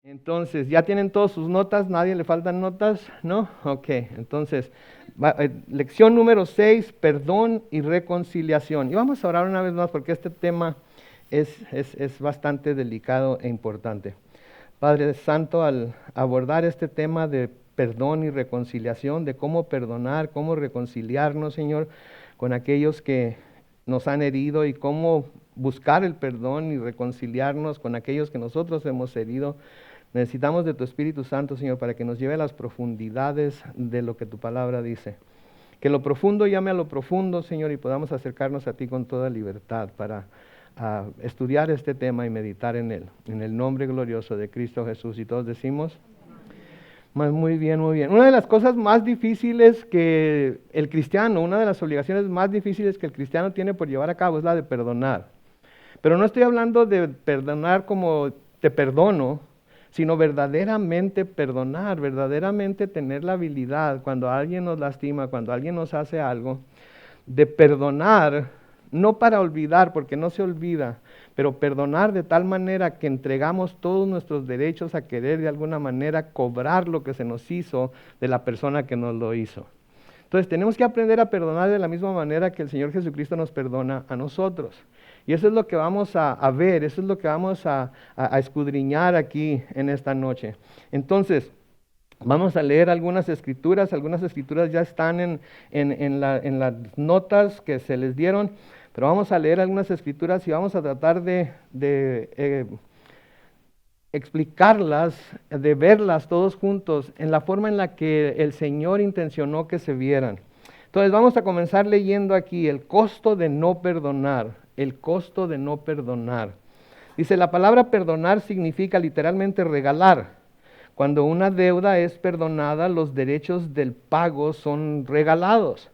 Entonces, ¿ya tienen todas sus notas? ¿Nadie le faltan notas? ¿No? Ok, entonces, lección número 6, perdón y reconciliación. Y vamos a orar una vez más porque este tema es bastante delicado e importante. Padre Santo, al abordar este tema de perdón y reconciliación, de cómo perdonar, cómo reconciliarnos, Señor, con aquellos que nos han herido y cómo buscar el perdón y reconciliarnos con aquellos que nosotros hemos herido. Necesitamos de tu Espíritu Santo, Señor, para que nos lleve a las profundidades de lo que tu palabra dice. Que lo profundo llame a lo profundo, Señor, y podamos acercarnos a ti con toda libertad para estudiar este tema y meditar en él. En el nombre glorioso de Cristo Jesús. Y todos decimos, muy bien, muy bien. Una de las cosas más difíciles que el cristiano, una de las obligaciones más difíciles que el cristiano tiene por llevar a cabo es la de perdonar. Pero no estoy hablando de perdonar como te perdono, sino verdaderamente perdonar, verdaderamente tener la habilidad cuando alguien nos lastima, cuando alguien nos hace algo, de perdonar, no para olvidar, porque no se olvida, pero perdonar de tal manera que entregamos todos nuestros derechos a querer de alguna manera cobrar lo que se nos hizo de la persona que nos lo hizo. Entonces tenemos que aprender a perdonar de la misma manera que el Señor Jesucristo nos perdona a nosotros. Y eso es lo que vamos a ver, eso es lo que vamos a escudriñar aquí en esta noche. Entonces, vamos a leer algunas escrituras ya están en las notas que se les dieron, pero vamos a leer algunas escrituras y vamos a tratar de explicarlas, de verlas todos juntos en la forma en la que el Señor intencionó que se vieran. Entonces vamos a comenzar leyendo aquí el costo de no perdonar, el costo de no perdonar. Dice, la palabra perdonar significa literalmente regalar. Cuando una deuda es perdonada, los derechos del pago son regalados.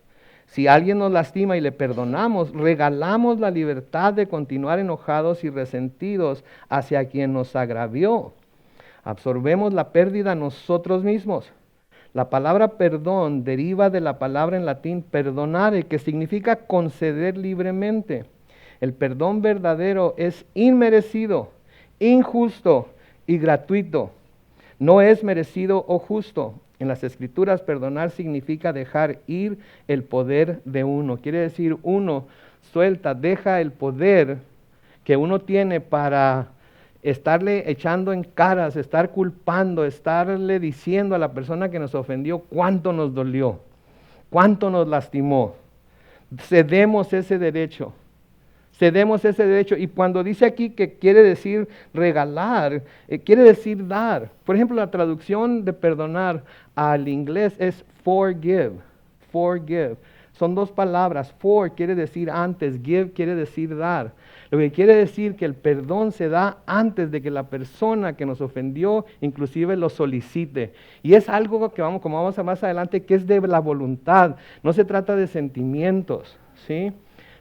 Si alguien nos lastima y le perdonamos, regalamos la libertad de continuar enojados y resentidos hacia quien nos agravió. Absorbemos la pérdida nosotros mismos. La palabra perdón deriva de la palabra en latín perdonare, que significa conceder libremente. El perdón verdadero es inmerecido, injusto y gratuito. No es merecido o justo. En las Escrituras, perdonar significa dejar ir el poder de uno. Quiere decir, uno suelta, deja el poder que uno tiene para estarle echando en caras, estar culpando, estarle diciendo a la persona que nos ofendió cuánto nos dolió, cuánto nos lastimó. Cedemos ese derecho. Cedemos ese derecho. Y cuando dice aquí que quiere decir regalar, quiere decir dar. Por ejemplo, la traducción de perdonar al inglés es forgive. Forgive. Son dos palabras. For quiere decir antes, give quiere decir dar. Lo que quiere decir que el perdón se da antes de que la persona que nos ofendió inclusive lo solicite. Y es algo que como vamos a más adelante, que es de la voluntad. No se trata de sentimientos, ¿sí?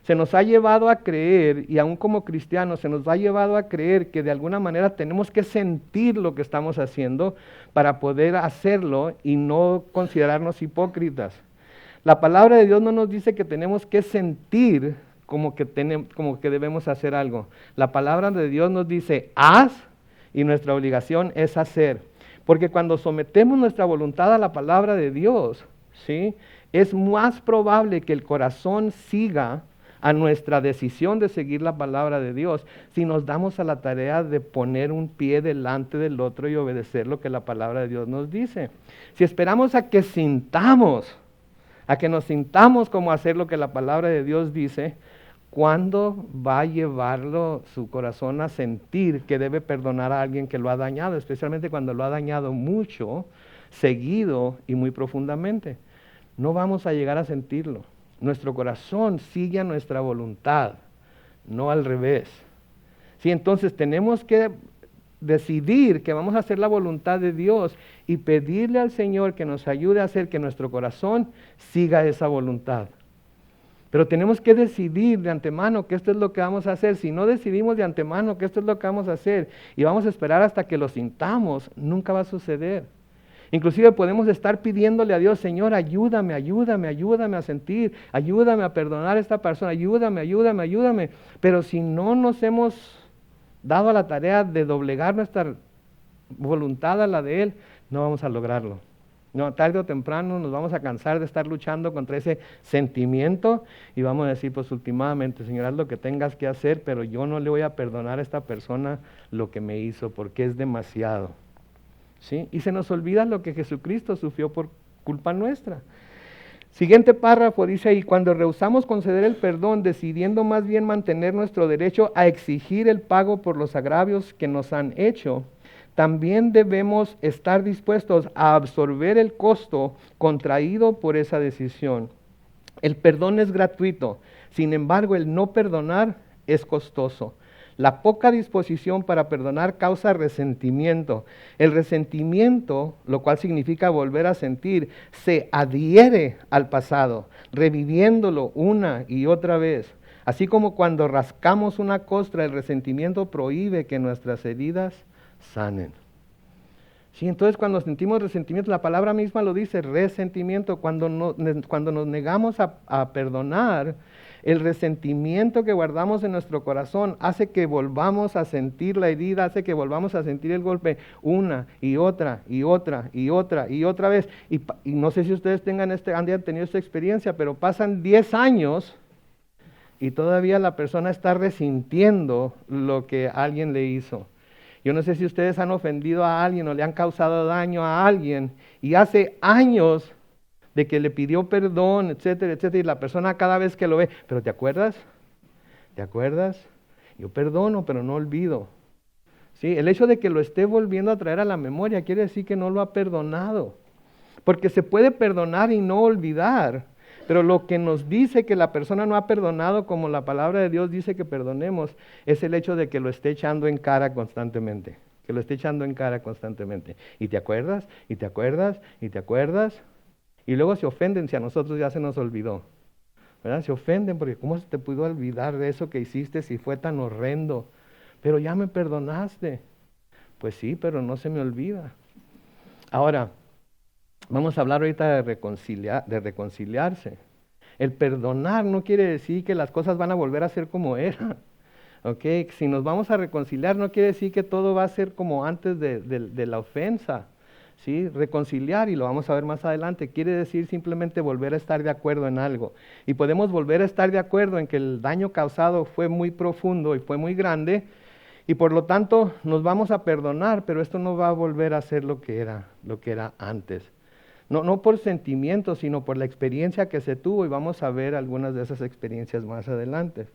Se nos ha llevado a creer, y aún como cristianos, se nos ha llevado a creer que de alguna manera tenemos que sentir lo que estamos haciendo para poder hacerlo y no considerarnos hipócritas. La palabra de Dios no nos dice que tenemos que sentir como que debemos hacer algo. La palabra de Dios nos dice, haz, y nuestra obligación es hacer. Porque cuando sometemos nuestra voluntad a la palabra de Dios, ¿sí?, es más probable que el corazón siga a nuestra decisión de seguir la palabra de Dios, si nos damos a la tarea de poner un pie delante del otro y obedecer lo que la palabra de Dios nos dice. Si esperamos a que nos sintamos como hacer lo que la palabra de Dios dice, ¿cuándo va a llevarlo su corazón a sentir que debe perdonar a alguien que lo ha dañado? Especialmente cuando lo ha dañado mucho, seguido y muy profundamente. No vamos a llegar a sentirlo. Nuestro corazón sigue a nuestra voluntad, no al revés. Sí, entonces tenemos que decidir que vamos a hacer la voluntad de Dios y pedirle al Señor que nos ayude a hacer que nuestro corazón siga esa voluntad. Pero tenemos que decidir de antemano que esto es lo que vamos a hacer. Si no decidimos de antemano que esto es lo que vamos a hacer y vamos a esperar hasta que lo sintamos, nunca va a suceder. Inclusive podemos estar pidiéndole a Dios, Señor, ayúdame a sentir, ayúdame a perdonar a esta persona, ayúdame. Pero si no nos hemos dado a la tarea de doblegar voluntad a la de Él, no vamos a lograrlo. No, tarde o temprano nos vamos a cansar de estar luchando contra ese sentimiento y vamos a decir, pues últimamente, Señor, haz lo que tengas que hacer, pero yo no le voy a perdonar a esta persona lo que me hizo, porque es demasiado. ¿Sí? Y se nos olvida lo que Jesucristo sufrió por culpa nuestra. Siguiente párrafo dice ahí, cuando rehusamos conceder el perdón, decidiendo más bien mantener nuestro derecho a exigir el pago por los agravios que nos han hecho, también debemos estar dispuestos a absorber el costo contraído por esa decisión. El perdón es gratuito, sin embargo, el no perdonar es costoso. La poca disposición para perdonar causa resentimiento. El resentimiento, lo cual significa volver a sentir, se adhiere al pasado, reviviéndolo una y otra vez. Así como cuando rascamos una costra, el resentimiento prohíbe que nuestras heridas sanen. Sí, entonces cuando sentimos resentimiento, la palabra misma lo dice, resentimiento. Cuando nos negamos a perdonar, el resentimiento que guardamos en nuestro corazón hace que volvamos a sentir la herida, hace que volvamos a sentir el golpe una y otra y otra y otra y otra vez. Y no sé si ustedes han tenido esta experiencia, pero pasan 10 años y todavía la persona está resintiendo lo que alguien le hizo. Yo no sé si ustedes han ofendido a alguien o le han causado daño a alguien y hace años de que le pidió perdón, etcétera, etcétera, y la persona cada vez que lo ve, pero ¿te acuerdas? ¿Te acuerdas? Yo perdono, pero no olvido. ¿Sí? El hecho de que lo esté volviendo a traer a la memoria quiere decir que no lo ha perdonado. Porque se puede perdonar y no olvidar, pero lo que nos dice que la persona no ha perdonado, como la palabra de Dios dice que perdonemos, es el hecho de que lo esté echando en cara constantemente. Que lo esté echando en cara constantemente. ¿Y te acuerdas? ¿Y te acuerdas? ¿Y te acuerdas? Y luego se ofenden si a nosotros ya se nos olvidó. ¿Verdad? Se ofenden porque ¿cómo se te pudo olvidar de eso que hiciste si fue tan horrendo? Pero ya me perdonaste. Pues sí, pero no se me olvida. Ahora, vamos a hablar ahorita de reconciliarse. El perdonar no quiere decir que las cosas van a volver a ser como eran. ¿Okay? Si nos vamos a reconciliar no quiere decir que todo va a ser como antes de la ofensa. ¿Sí? Reconciliar, y lo vamos a ver más adelante, quiere decir simplemente volver a estar de acuerdo en algo. Y podemos volver a estar de acuerdo en que el daño causado fue muy profundo y fue muy grande, y por lo tanto nos vamos a perdonar, pero esto no va a volver a ser lo que era antes. No por sentimiento, sino por la experiencia que se tuvo, y vamos a ver algunas de esas experiencias más adelante.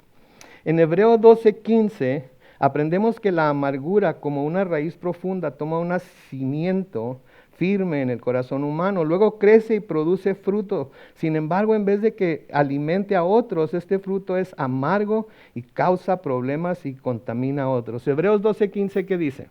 En Hebreos 12:15 aprendemos que la amargura, como una raíz profunda, toma un nacimiento firme en el corazón humano, luego crece y produce fruto. Sin embargo, en vez de que alimente a otros, este fruto es amargo y causa problemas y contamina a otros. Hebreos 12:15, ¿qué dice?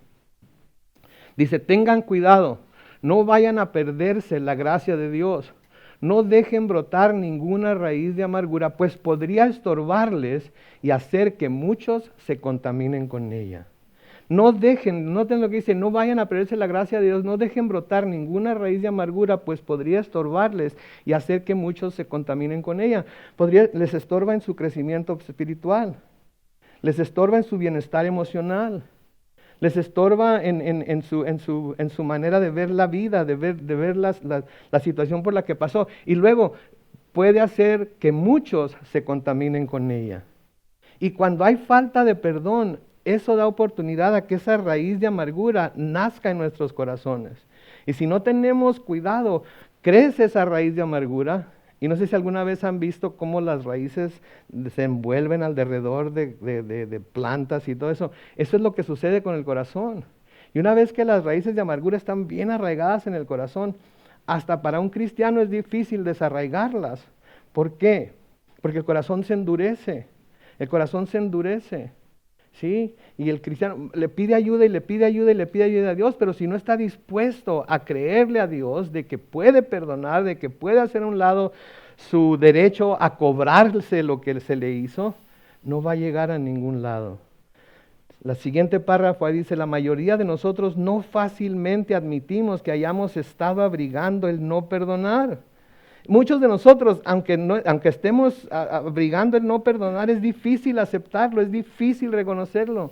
Dice, tengan cuidado, no vayan a perderse la gracia de Dios. No dejen brotar ninguna raíz de amargura, pues podría estorbarles y hacer que muchos se contaminen con ella. No dejen, noten lo que dice, no vayan a perderse la gracia de Dios, no dejen brotar ninguna raíz de amargura, pues podría estorbarles y hacer que muchos se contaminen con ella. Les estorba en su crecimiento espiritual, les estorba en su bienestar emocional, les estorba en su manera de ver la vida, de ver la situación por la que pasó. Y luego puede hacer que muchos se contaminen con ella. Y cuando hay falta de perdón, eso da oportunidad a que esa raíz de amargura nazca en nuestros corazones. Y si no tenemos cuidado, crece esa raíz de amargura. Y no sé si alguna vez han visto cómo las raíces se envuelven alrededor de plantas y todo eso. Eso es lo que sucede con el corazón. Y una vez que las raíces de amargura están bien arraigadas en el corazón, hasta para un cristiano es difícil desarraigarlas. ¿Por qué? Porque el corazón se endurece. El corazón se endurece. ¿Sí? Y el cristiano le pide ayuda y le pide ayuda y le pide ayuda a Dios, pero si no está dispuesto a creerle a Dios de que puede perdonar, de que puede hacer a un lado su derecho a cobrarse lo que se le hizo, no va a llegar a ningún lado. La siguiente párrafo ahí dice, la mayoría de nosotros no fácilmente admitimos que hayamos estado abrigando el no perdonar. Muchos de nosotros, aunque estemos abrigando el no perdonar, es difícil aceptarlo, es difícil reconocerlo.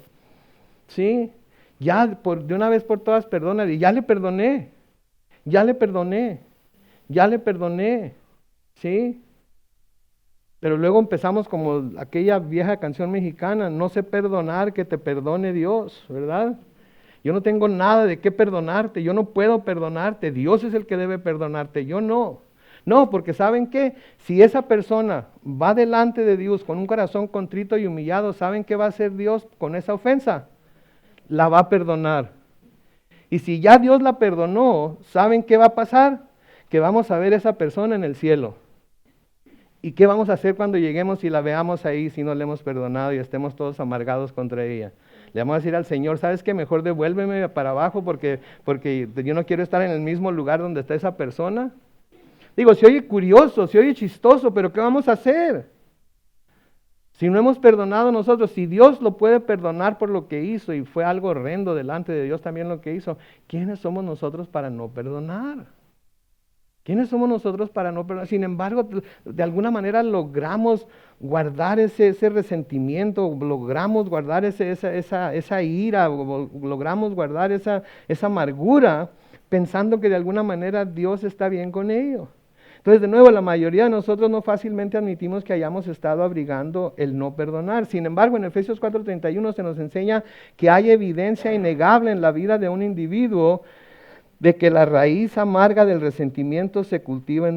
¿Sí? Ya de una vez por todas perdónale. Ya le perdoné, ya le perdoné, ya le perdoné, ¿sí? Pero luego empezamos como aquella vieja canción mexicana, no sé perdonar, que te perdone Dios, ¿verdad? Yo no tengo nada de qué perdonarte, yo no puedo perdonarte, Dios es el que debe perdonarte, yo no. No, porque ¿saben qué? Si esa persona va delante de Dios con un corazón contrito y humillado, ¿saben qué va a hacer Dios con esa ofensa? La va a perdonar. Y si ya Dios la perdonó, ¿saben qué va a pasar? Que vamos a ver a esa persona en el cielo. ¿Y qué vamos a hacer cuando lleguemos y la veamos ahí si no le hemos perdonado y estemos todos amargados contra ella? Le vamos a decir al Señor, ¿sabes qué? Mejor devuélveme para abajo porque yo no quiero estar en el mismo lugar donde está esa persona. Digo, se oye curioso, se oye chistoso, pero ¿qué vamos a hacer? Si no hemos perdonado nosotros, si Dios lo puede perdonar por lo que hizo y fue algo horrendo delante de Dios también lo que hizo, ¿quiénes somos nosotros para no perdonar? ¿Quiénes somos nosotros para no perdonar? Sin embargo, de alguna manera logramos guardar ese resentimiento, logramos guardar esa ira, logramos guardar esa amargura, pensando que de alguna manera Dios está bien con ello. Entonces, de nuevo, la mayoría de nosotros no fácilmente admitimos que hayamos estado abrigando el no perdonar. Sin embargo, en Efesios 4:31 se nos enseña que hay evidencia innegable en la vida de un individuo de que la raíz amarga del resentimiento se cultiva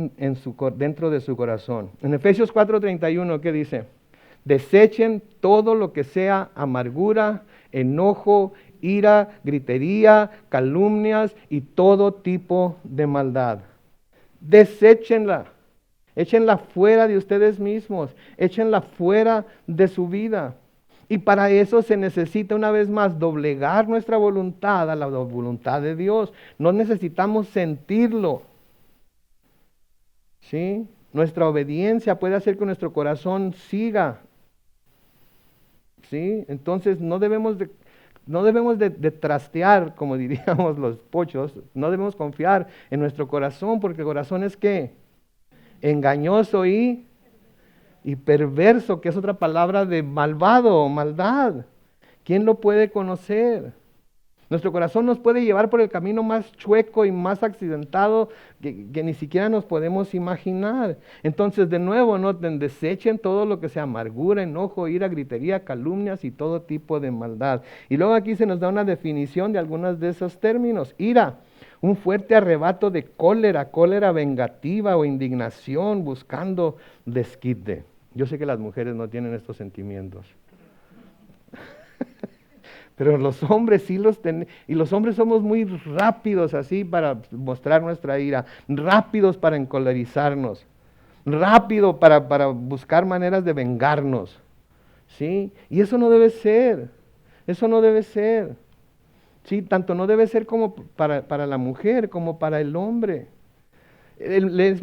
dentro de su corazón. En Efesios 4:31, ¿qué dice? Desechen todo lo que sea amargura, enojo, ira, gritería, calumnias y todo tipo de maldad. Deséchenla, échenla fuera de ustedes mismos, échenla fuera de su vida. Y para eso se necesita una vez más doblegar nuestra voluntad a la voluntad de Dios. No necesitamos sentirlo. ¿Sí? Nuestra obediencia puede hacer que nuestro corazón siga. ¿Sí? Entonces no debemos de trastear, como diríamos los pochos, no debemos confiar en nuestro corazón, porque el corazón es ¿qué? Engañoso y perverso, que es otra palabra de malvado, maldad. ¿Quién lo puede conocer? Nuestro corazón nos puede llevar por el camino más chueco y más accidentado que ni siquiera nos podemos imaginar. Entonces, de nuevo, noten, desechen todo lo que sea amargura, enojo, ira, gritería, calumnias y todo tipo de maldad. Y luego aquí se nos da una definición de algunos de esos términos. Ira, un fuerte arrebato de cólera vengativa o indignación buscando desquite. Yo sé que las mujeres no tienen estos sentimientos. Pero los hombres sí los tenemos, y los hombres somos muy rápidos así para mostrar nuestra ira, rápidos para encolerizarnos, rápido para buscar maneras de vengarnos, ¿sí? Y eso no debe ser, eso no debe ser, ¿sí? Tanto no debe ser como para la mujer como para el hombre. Es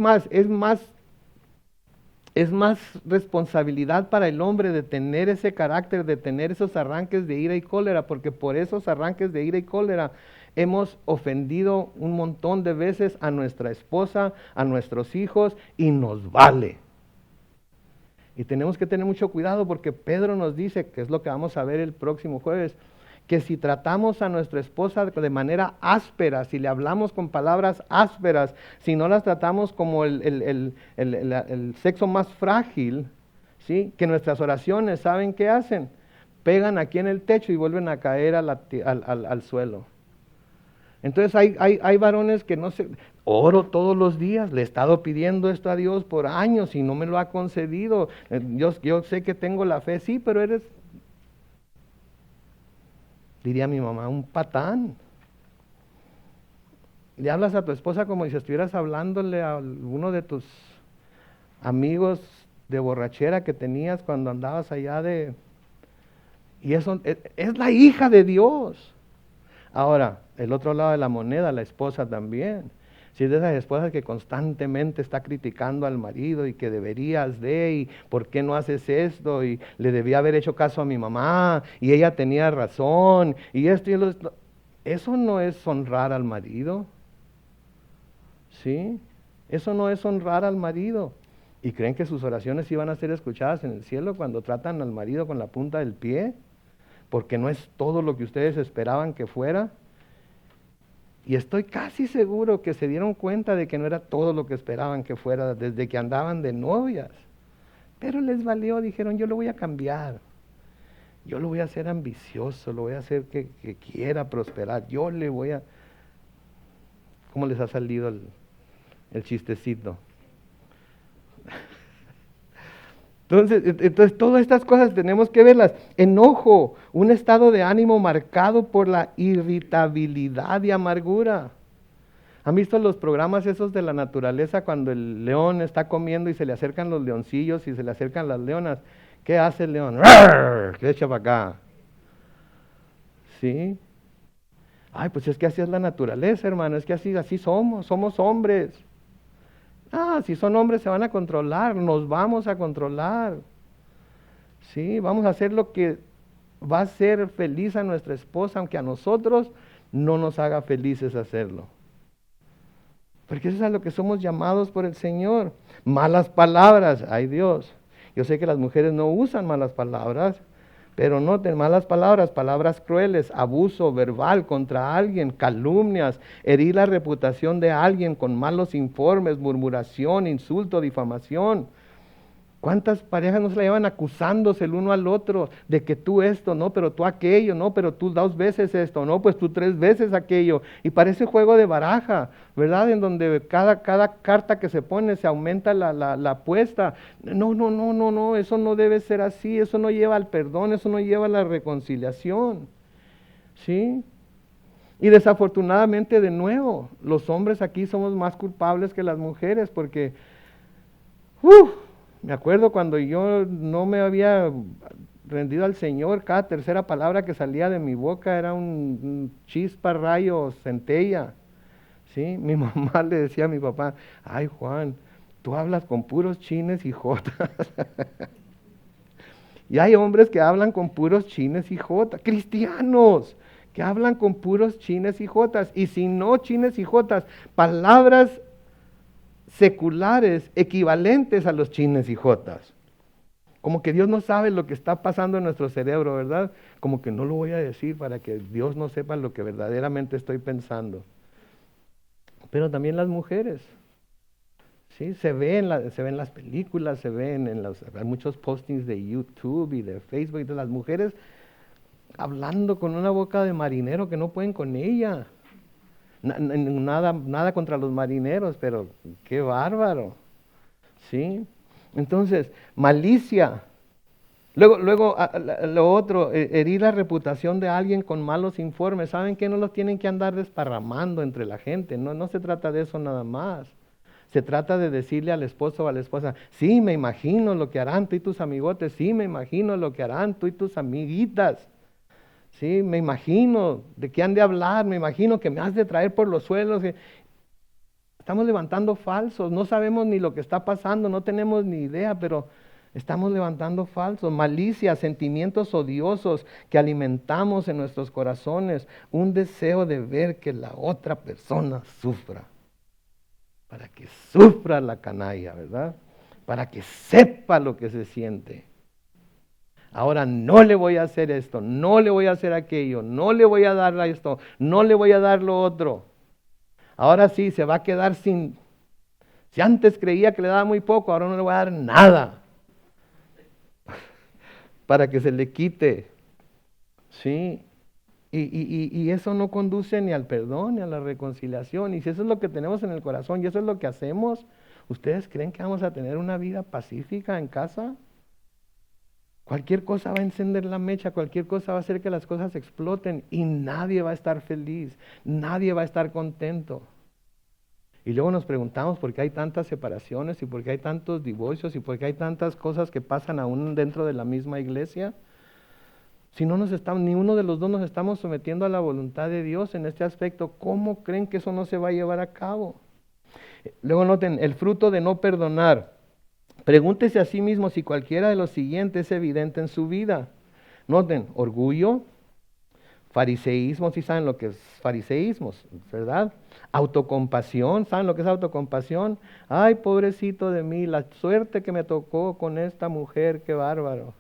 más responsabilidad para el hombre de tener ese carácter, de tener esos arranques de ira y cólera, porque por esos arranques de ira y cólera hemos ofendido un montón de veces a nuestra esposa, a nuestros hijos, y nos vale. Y tenemos que tener mucho cuidado porque Pedro nos dice, que es lo que vamos a ver el próximo jueves, que si tratamos a nuestra esposa de manera áspera, si le hablamos con palabras ásperas, si no las tratamos como el sexo más frágil, ¿sí? Que nuestras oraciones, ¿saben qué hacen? Pegan aquí en el techo y vuelven a caer al suelo. Entonces hay varones que no se... Oro todos los días, le he estado pidiendo esto a Dios por años y no me lo ha concedido. Yo sé que tengo la fe, sí, pero eres... Diría mi mamá, un patán. Le hablas a tu esposa como si estuvieras hablándole a uno de tus amigos de borrachera que tenías cuando andabas allá de... Y eso es la hija de Dios. Ahora, el otro lado de la moneda, la esposa también. Si es de esas esposas que constantemente está criticando al marido y que deberías de, y por qué no haces esto, y le debía haber hecho caso a mi mamá, y ella tenía razón, y esto y esto. Eso no es honrar al marido. ¿Sí? Eso no es honrar al marido. ¿Y creen que sus oraciones iban a ser escuchadas en el cielo cuando tratan al marido con la punta del pie? porque no es todo lo que ustedes esperaban que fuera. Y estoy casi seguro que se dieron cuenta de que no era todo lo que esperaban que fuera desde que andaban de novias. Pero les valió, dijeron, yo lo voy a cambiar. Yo lo voy a hacer ambicioso, lo voy a hacer que quiera prosperar. Yo le voy a... ¿Cómo les ha salido el chistecito? Entonces, todas estas cosas tenemos que verlas. Enojo, un estado de ánimo marcado por la irritabilidad y amargura. ¿Han visto los programas esos de la naturaleza cuando el león está comiendo y se le acercan los leoncillos y se le acercan las leonas? ¿Qué hace el león? ¡Rrr! ¿Qué echa para acá? ¿Sí? Ay, pues es que así es la naturaleza, hermano, es que así somos hombres. Si son hombres se van a controlar, nos vamos a controlar. Sí, vamos a hacer lo que va a hacer feliz a nuestra esposa, aunque a nosotros no nos haga felices hacerlo. Porque eso es a lo que somos llamados por el Señor. Malas palabras, ay Dios. Yo sé que las mujeres no usan malas palabras, pero noten, malas palabras, palabras crueles, abuso verbal contra alguien, calumnias, herir la reputación de alguien con malos informes, murmuración, insulto, difamación. ¿Cuántas parejas no se la llevan acusándose el uno al otro de que tú esto, no, pero tú aquello, no, pero tú 2 veces esto, no, pues tú 3 veces aquello? Y parece juego de baraja, ¿verdad? En donde cada carta que se pone se aumenta la apuesta. No, eso no debe ser así, eso no lleva al perdón, eso no lleva a la reconciliación, ¿sí? Y desafortunadamente, de nuevo, los hombres aquí somos más culpables que las mujeres porque... me acuerdo cuando yo no me había rendido al Señor, cada tercera palabra que salía de mi boca era un chispa, rayo, centella. ¿Sí? Mi mamá le decía a mi papá, ay Juan, tú hablas con puros chines y jotas. Y hay hombres que hablan con puros chines y jotas, cristianos, que hablan con puros chines y jotas. Y si no chines y jotas, palabras seculares equivalentes a los chines y jotas. Como que Dios no sabe lo que está pasando en nuestro cerebro, ¿verdad? Como que no lo voy a decir para que Dios no sepa lo que verdaderamente estoy pensando. Pero también las mujeres, ¿sí? Se ve en las películas, se ven hay muchos postings de YouTube y de Facebook, de las mujeres hablando con una boca de marinero que no pueden con ella. Nada contra los marineros, pero qué bárbaro, ¿sí? Entonces, malicia. Luego lo otro, herir la reputación de alguien con malos informes. ¿Saben que no los tienen que andar desparramando entre la gente? No se trata de eso nada más. Se trata de decirle al esposo o a la esposa, sí, me imagino lo que harán tú y tus amigotes, sí, me imagino lo que harán tú y tus amiguitas. Sí, me imagino de qué han de hablar, me imagino que me has de traer por los suelos. Estamos levantando falsos, no sabemos ni lo que está pasando, no tenemos ni idea, pero estamos levantando falsos. Malicia, sentimientos odiosos que alimentamos en nuestros corazones, un deseo de ver que la otra persona sufra, para que sufra la canalla, ¿verdad? Para que sepa lo que se siente. Ahora no le voy a hacer esto, no le voy a hacer aquello, no le voy a dar esto, no le voy a dar lo otro. Ahora sí, se va a quedar sin... Si antes creía que le daba muy poco, ahora no le voy a dar nada. Para que se le quite. ¿Sí? Y eso no conduce ni al perdón ni a la reconciliación. Y si eso es lo que tenemos en el corazón y eso es lo que hacemos, ¿ustedes creen que vamos a tener una vida pacífica en casa? Cualquier cosa va a encender la mecha, cualquier cosa va a hacer que las cosas exploten y nadie va a estar feliz, nadie va a estar contento. Y luego nos preguntamos por qué hay tantas separaciones y por qué hay tantos divorcios y por qué hay tantas cosas que pasan aún dentro de la misma iglesia. Si no ni uno de los dos nos estamos sometiendo a la voluntad de Dios en este aspecto, ¿cómo creen que eso no se va a llevar a cabo? Luego noten, el fruto de no perdonar. Pregúntese a sí mismo si cualquiera de los siguientes es evidente en su vida. Noten, orgullo, fariseísmo, ¿sí saben lo que es fariseísmo, verdad? Autocompasión, ¿saben lo que es autocompasión? Ay, pobrecito de mí, la suerte que me tocó con esta mujer, qué bárbaro.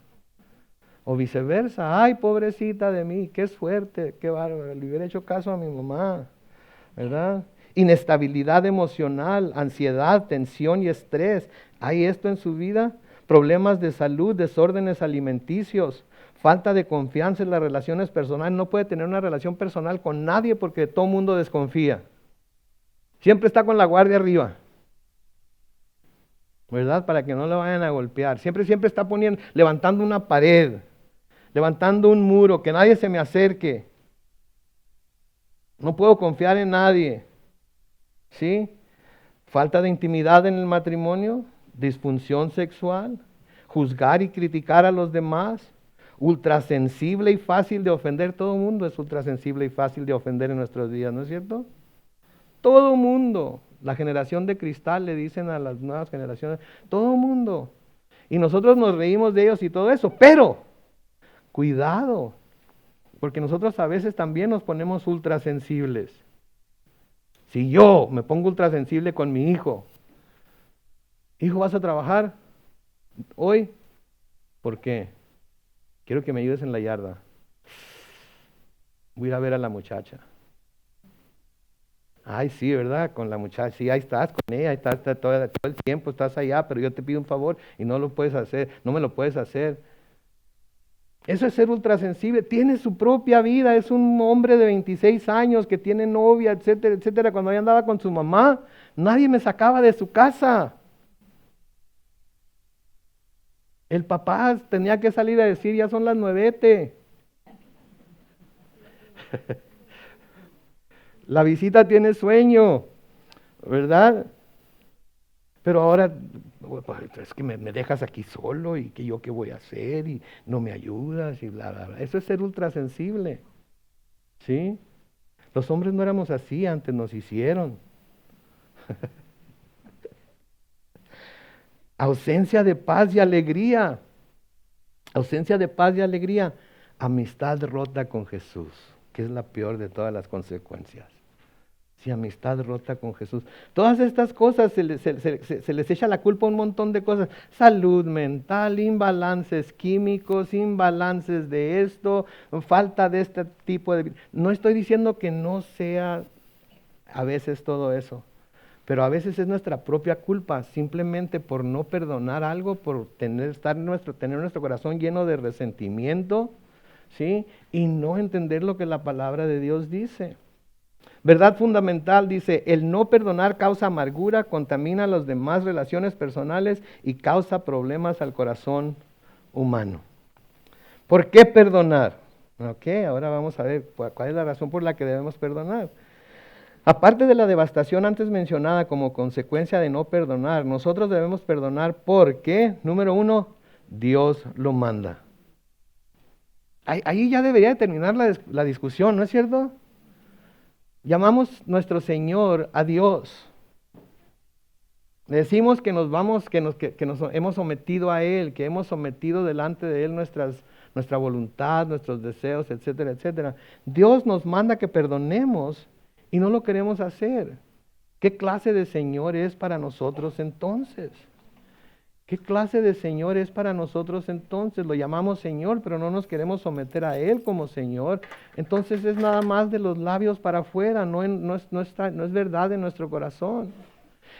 O viceversa, ay, pobrecita de mí, qué suerte, qué bárbaro, le hubiera hecho caso a mi mamá, ¿verdad? Inestabilidad emocional, ansiedad, tensión y estrés. ¿Hay esto en su vida? Problemas de salud, desórdenes alimenticios, falta de confianza en las relaciones personales. No puede tener una relación personal con nadie porque todo el mundo desconfía. Siempre está con la guardia arriba, ¿verdad? Para que no le vayan a golpear. Siempre está levantando una pared, levantando un muro, que nadie se me acerque. No puedo confiar en nadie. ¿Sí? Falta de intimidad en el matrimonio, disfunción sexual, juzgar y criticar a los demás, ultrasensible y fácil de ofender. Todo el mundo es ultrasensible y fácil de ofender en nuestros días, ¿no es cierto? Todo el mundo. La generación de cristal le dicen a las nuevas generaciones, todo el mundo. Y nosotros nos reímos de ellos y todo eso, pero cuidado, porque nosotros a veces también nos ponemos ultrasensibles. Si yo me pongo ultrasensible con mi hijo, hijo, ¿vas a trabajar hoy? ¿Por qué? Quiero que me ayudes en la yarda. Voy a ir a ver a la muchacha. Ay, sí, ¿verdad? Con la muchacha, sí, ahí estás con ella, ahí estás todo el tiempo, estás allá, pero yo te pido un favor y no lo puedes hacer, no me lo puedes hacer. Eso es ser ultrasensible, tiene su propia vida, es un hombre de 26 años que tiene novia, etcétera, etcétera. Cuando yo andaba con su mamá, nadie me sacaba de su casa. El papá tenía que salir a decir, ya son las 9. La visita tiene sueño, ¿verdad? Pero ahora, es que me dejas aquí solo y que yo qué voy a hacer y no me ayudas y bla, bla, bla. Eso es ser ultrasensible, ¿sí? Los hombres no éramos así, antes nos hicieron. Ausencia de paz y alegría. Ausencia de paz y alegría. Amistad rota con Jesús, que es la peor de todas las consecuencias. Sí, amistad rota con Jesús. Todas estas cosas se les echa la culpa a un montón de cosas. Salud mental, imbalances químicos, imbalances de esto, falta de este tipo de... No estoy diciendo que no sea a veces todo eso, pero a veces es nuestra propia culpa, simplemente por no perdonar algo, por tener nuestro corazón lleno de resentimiento, ¿sí? Y no entender lo que la palabra de Dios dice. Verdad fundamental, dice, el no perdonar causa amargura, contamina las demás relaciones personales y causa problemas al corazón humano. ¿Por qué perdonar? Ok, ahora vamos a ver cuál es la razón por la que debemos perdonar. Aparte de la devastación antes mencionada como consecuencia de no perdonar, nosotros debemos perdonar porque, número 1, Dios lo manda. Ahí ya debería terminar la discusión, ¿no es cierto? Llamamos nuestro Señor a Dios. Le decimos que nos hemos sometido a Él, que hemos sometido delante de Él nuestra voluntad, nuestros deseos, etcétera, etcétera. Dios nos manda que perdonemos y no lo queremos hacer. ¿Qué clase de Señor es para nosotros entonces? ¿Qué clase de Señor es para nosotros entonces? Lo llamamos Señor, pero no nos queremos someter a Él como Señor. Entonces es nada más de los labios para afuera, no es verdad en nuestro corazón.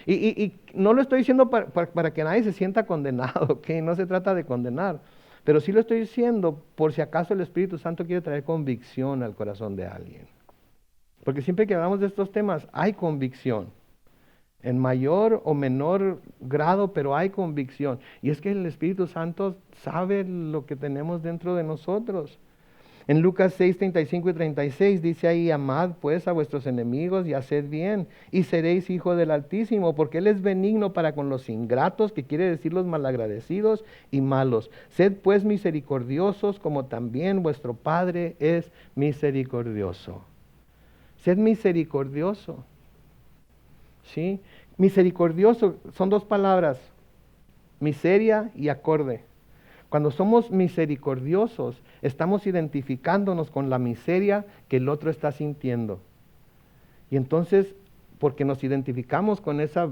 Y no lo estoy diciendo para que nadie se sienta condenado, ¿ok? No se trata de condenar. Pero sí lo estoy diciendo por si acaso el Espíritu Santo quiere traer convicción al corazón de alguien. Porque siempre que hablamos de estos temas hay convicción. En mayor o menor grado, pero hay convicción. Y es que el Espíritu Santo sabe lo que tenemos dentro de nosotros. En Lucas 6, 35 y 36 dice ahí, amad pues a vuestros enemigos y haced bien, y seréis hijos del Altísimo, porque Él es benigno para con los ingratos, que quiere decir los malagradecidos y malos. Sed pues misericordiosos, como también vuestro Padre es misericordioso. Sed misericordioso. ¿Sí? Misericordioso son dos palabras, miseria y acorde. Cuando somos misericordiosos, estamos identificándonos con la miseria que el otro está sintiendo. Y entonces, porque nos identificamos con esa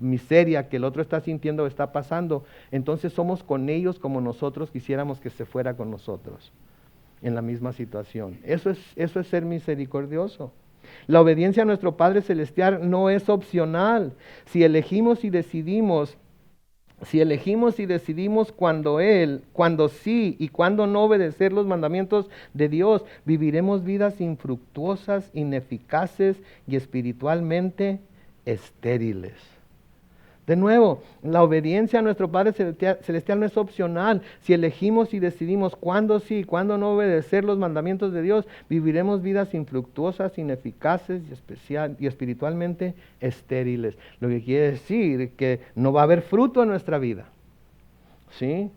miseria que el otro está sintiendo o está pasando, entonces somos con ellos como nosotros quisiéramos que se fuera con nosotros en la misma situación. Eso es ser misericordioso. La obediencia a nuestro Padre Celestial no es opcional. Si elegimos y decidimos cuando sí y cuando no obedecer los mandamientos de Dios, viviremos vidas infructuosas, ineficaces y espiritualmente estériles. De nuevo, la obediencia a nuestro Padre Celestial no es opcional. Si elegimos y decidimos cuándo sí y cuándo no obedecer los mandamientos de Dios, viviremos vidas infructuosas, ineficaces y espiritualmente estériles. Lo que quiere decir que no va a haber fruto en nuestra vida. ¿Sí?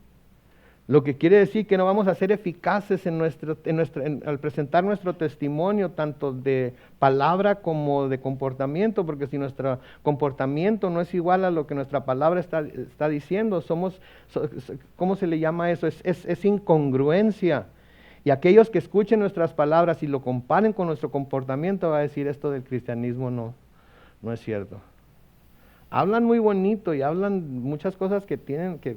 Lo que quiere decir que no vamos a ser eficaces al presentar nuestro testimonio, tanto de palabra como de comportamiento, porque si nuestro comportamiento no es igual a lo que nuestra palabra está diciendo, ¿cómo se le llama eso? Es incongruencia. Y aquellos que escuchen nuestras palabras y lo comparen con nuestro comportamiento, va a decir, esto del cristianismo no es cierto. Hablan muy bonito y hablan muchas cosas que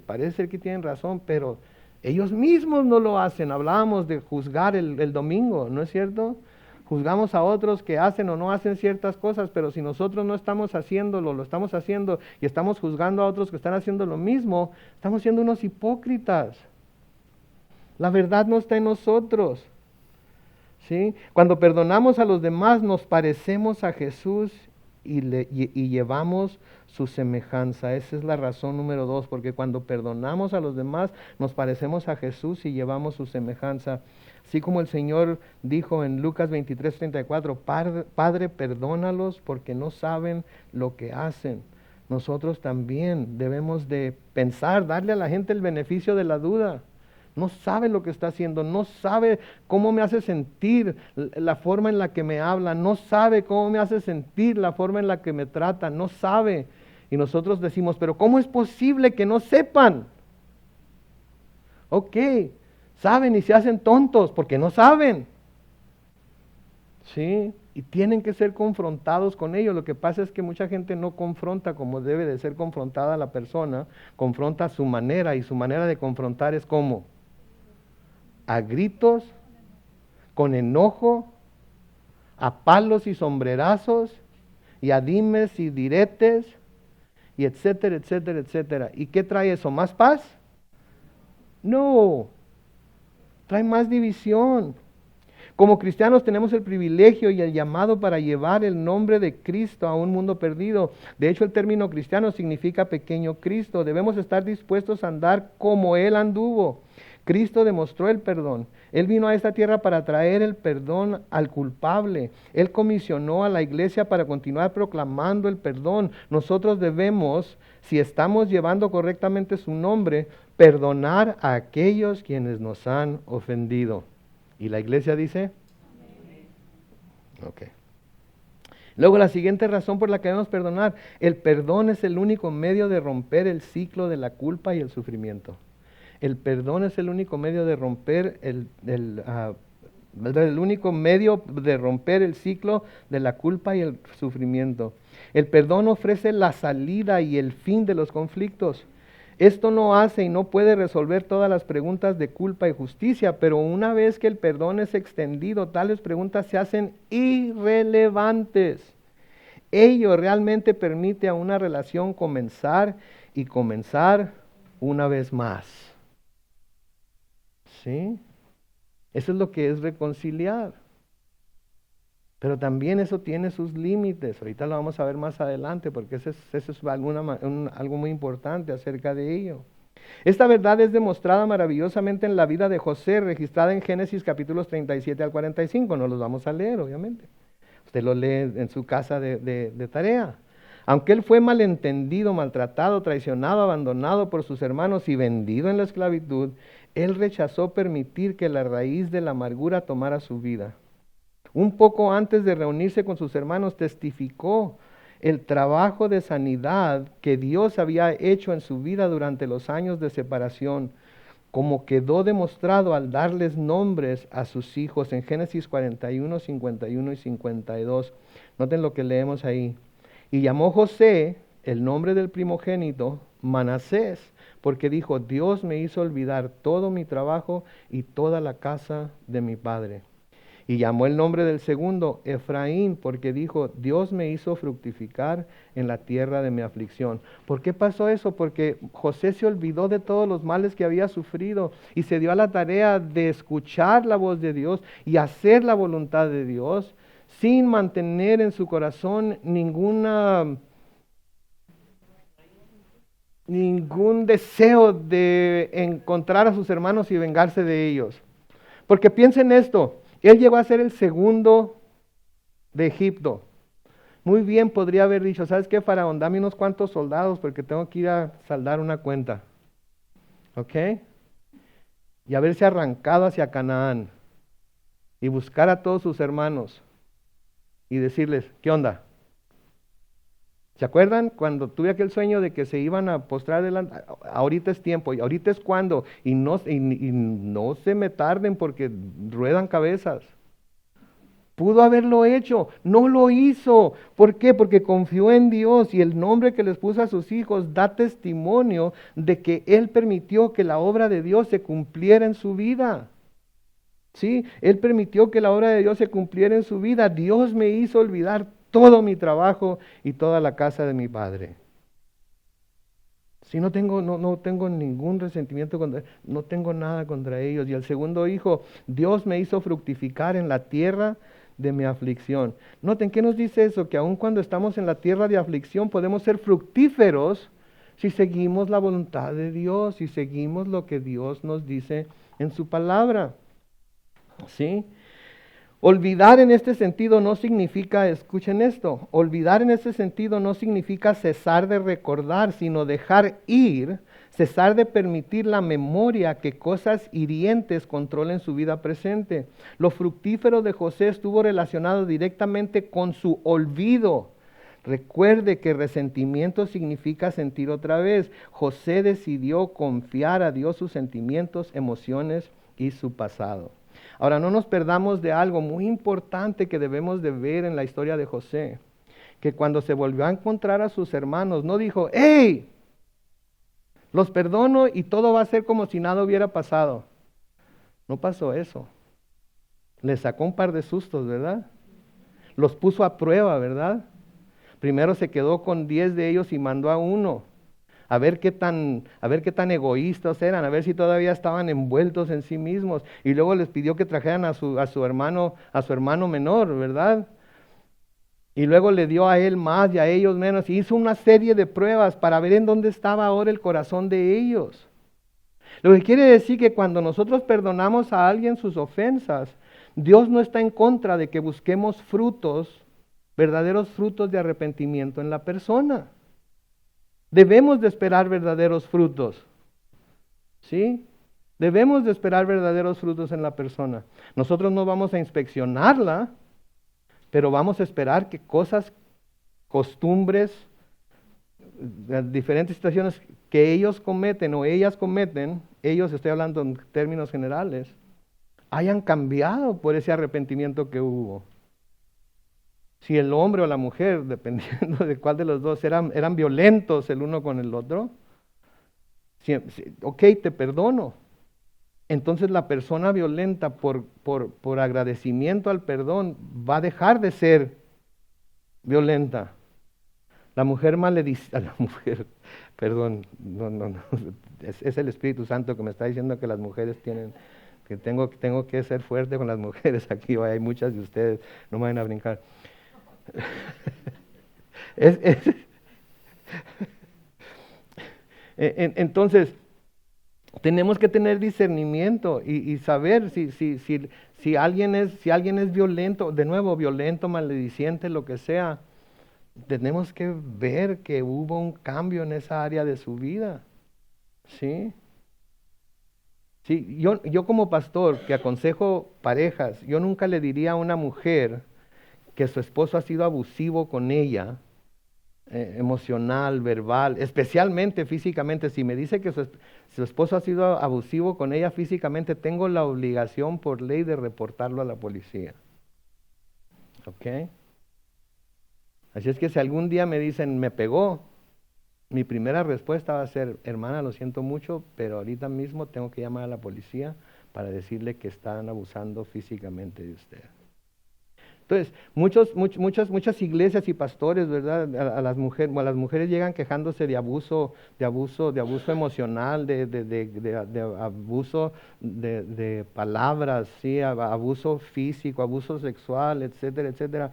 parece ser que tienen razón, pero ellos mismos no lo hacen. Hablábamos de juzgar el domingo, ¿no es cierto? Juzgamos a otros que hacen o no hacen ciertas cosas, pero si nosotros no estamos haciéndolo, lo estamos haciendo y estamos juzgando a otros que están haciendo lo mismo, estamos siendo unos hipócritas. La verdad no está en nosotros. ¿Sí? Cuando perdonamos a los demás, nos parecemos a Jesús y llevamos su semejanza. Esa es la razón número 2, porque cuando perdonamos a los demás, nos parecemos a Jesús y llevamos su semejanza. Así como el Señor dijo en Lucas 23:34, Padre, perdónalos porque no saben lo que hacen. Nosotros también debemos de pensar, darle a la gente el beneficio de la duda. No sabe lo que está haciendo, no sabe cómo me hace sentir la forma en la que me habla, no sabe cómo me hace sentir la forma en la que me trata, no sabe. Y nosotros decimos, pero ¿cómo es posible que no sepan? Ok, saben y se hacen tontos porque no saben. ¿Sí? Y tienen que ser confrontados con ello. Lo que pasa es que mucha gente no confronta como debe de ser confrontada la persona, confronta a su manera, y su manera de confrontar es ¿cómo? A gritos, con enojo, a palos y sombrerazos, y a dimes y diretes, y etcétera, etcétera, etcétera. ¿Y qué trae eso? ¿Más paz? No, trae más división. Como cristianos tenemos el privilegio y el llamado para llevar el nombre de Cristo a un mundo perdido. De hecho, el término cristiano significa pequeño Cristo. Debemos estar dispuestos a andar como Él anduvo. Cristo demostró el perdón. Él vino a esta tierra para traer el perdón al culpable. Él comisionó a la iglesia para continuar proclamando el perdón. Nosotros debemos, si estamos llevando correctamente su nombre, perdonar a aquellos quienes nos han ofendido. ¿Y la iglesia dice? Ok. Luego la siguiente razón por la que debemos perdonar. El perdón es el único medio de romper el ciclo de la culpa y el sufrimiento. El perdón es el único medio de romper el único medio de romper el ciclo de la culpa y el sufrimiento. El perdón ofrece la salida y el fin de los conflictos. Esto no hace y no puede resolver todas las preguntas de culpa y justicia, pero una vez que el perdón es extendido, tales preguntas se hacen irrelevantes. Ello realmente permite a una relación comenzar una vez más. ¿Sí? Eso es lo que es reconciliar. Pero también eso tiene sus límites. Ahorita lo vamos a ver más adelante porque eso es algo muy importante acerca de ello. Esta verdad es demostrada maravillosamente en la vida de José, registrada en Génesis capítulos 37 al 45. No los vamos a leer, obviamente. Usted lo lee en su casa de tarea. Aunque él fue malentendido, maltratado, traicionado, abandonado por sus hermanos y vendido en la esclavitud, él rechazó permitir que la raíz de la amargura tomara su vida. Un poco antes de reunirse con sus hermanos, testificó el trabajo de sanidad que Dios había hecho en su vida durante los años de separación, como quedó demostrado al darles nombres a sus hijos en Génesis 41, 51 y 52. Noten lo que leemos ahí. Y llamó José el nombre del primogénito Manasés, porque dijo, Dios me hizo olvidar todo mi trabajo y toda la casa de mi padre. Y llamó el nombre del segundo Efraín, porque dijo, Dios me hizo fructificar en la tierra de mi aflicción. ¿Por qué pasó eso? Porque José se olvidó de todos los males que había sufrido y se dio a la tarea de escuchar la voz de Dios y hacer la voluntad de Dios, sin mantener en su corazón ningún deseo de encontrar a sus hermanos y vengarse de ellos. Porque piensen esto, él llegó a ser el segundo de Egipto. Muy bien podría haber dicho, ¿sabes qué, Faraón? Dame unos cuantos soldados porque tengo que ir a saldar una cuenta. ¿Ok? Y haberse arrancado hacia Canaán y buscar a todos sus hermanos y decirles, ¿qué onda? ¿Se acuerdan cuando tuve aquel sueño de que se iban a postrar delante? Ahorita es tiempo, y ahorita es cuando, y no se me tarden porque ruedan cabezas. Pudo haberlo hecho, no lo hizo. ¿Por qué? Porque confió en Dios y el nombre que les puso a sus hijos da testimonio de que Él permitió que la obra de Dios se cumpliera en su vida. ¿Sí? Él permitió que la obra de Dios se cumpliera en su vida. Dios me hizo olvidar todo mi trabajo y toda la casa de mi padre. Si no tengo ningún resentimiento no tengo nada contra ellos. Y el segundo hijo, Dios me hizo fructificar en la tierra de mi aflicción. Noten, ¿qué nos dice eso? Que aun cuando estamos en la tierra de aflicción podemos ser fructíferos si seguimos la voluntad de Dios, si seguimos lo que Dios nos dice en su palabra. ¿Sí? Olvidar en este sentido no significa, escuchen esto, olvidar en este sentido no significa cesar de recordar, sino dejar ir, cesar de permitir la memoria que cosas hirientes controlen su vida presente. Lo fructífero de José estuvo relacionado directamente con su olvido. Recuerde que resentimiento significa sentir otra vez. José decidió confiar a Dios sus sentimientos, emociones y su pasado. Ahora, no nos perdamos de algo muy importante que debemos de ver en la historia de José, que cuando se volvió a encontrar a sus hermanos, no dijo, ¡hey! Los perdono y todo va a ser como si nada hubiera pasado. No pasó eso. Les sacó un par de sustos, ¿verdad? Los puso a prueba, ¿verdad? Primero se quedó con 10 de ellos y mandó a uno. A ver qué tan egoístas eran, a ver si todavía estaban envueltos en sí mismos. Y luego les pidió que trajeran a su hermano menor, ¿verdad? Y luego le dio a él más y a ellos menos. Y hizo una serie de pruebas para ver en dónde estaba ahora el corazón de ellos. Lo que quiere decir que cuando nosotros perdonamos a alguien sus ofensas, Dios no está en contra de que busquemos frutos, verdaderos frutos de arrepentimiento en la persona. Debemos de esperar verdaderos frutos, ¿sí? Debemos de esperar verdaderos frutos en la persona. Nosotros no vamos a inspeccionarla, pero vamos a esperar que cosas, costumbres, diferentes situaciones que ellos cometen o ellas cometen, ellos, estoy hablando en términos generales, hayan cambiado por ese arrepentimiento que hubo. Si el hombre o la mujer, dependiendo de cuál de los dos, eran violentos el uno con el otro, ok, te perdono. Entonces la persona violenta por agradecimiento al perdón va a dejar de ser violenta. La mujer maledice, a la mujer, perdón, no, es el Espíritu Santo que me está diciendo que las mujeres que tengo que ser fuerte con las mujeres aquí, hay muchas de ustedes, no me vayan a brincar. Entonces, tenemos que tener discernimiento y saber si alguien es violento, de nuevo, violento, malediciente, lo que sea. Tenemos que ver que hubo un cambio en esa área de su vida. ¿Sí? Sí, yo como pastor que aconsejo parejas, yo nunca le diría a una mujer que su esposo ha sido abusivo con ella, emocional, verbal, especialmente físicamente. Si me dice que su esposo ha sido abusivo con ella físicamente, tengo la obligación por ley de reportarlo a la policía. ¿Ok? Así es que si algún día me dicen, me pegó, mi primera respuesta va a ser, hermana, lo siento mucho, pero ahorita mismo tengo que llamar a la policía para decirle que están abusando físicamente de usted. Entonces, muchas iglesias y pastores, ¿verdad? A las mujeres llegan quejándose de abuso emocional, de abuso de palabras, ¿sí? Abuso físico, abuso sexual, etcétera, etcétera.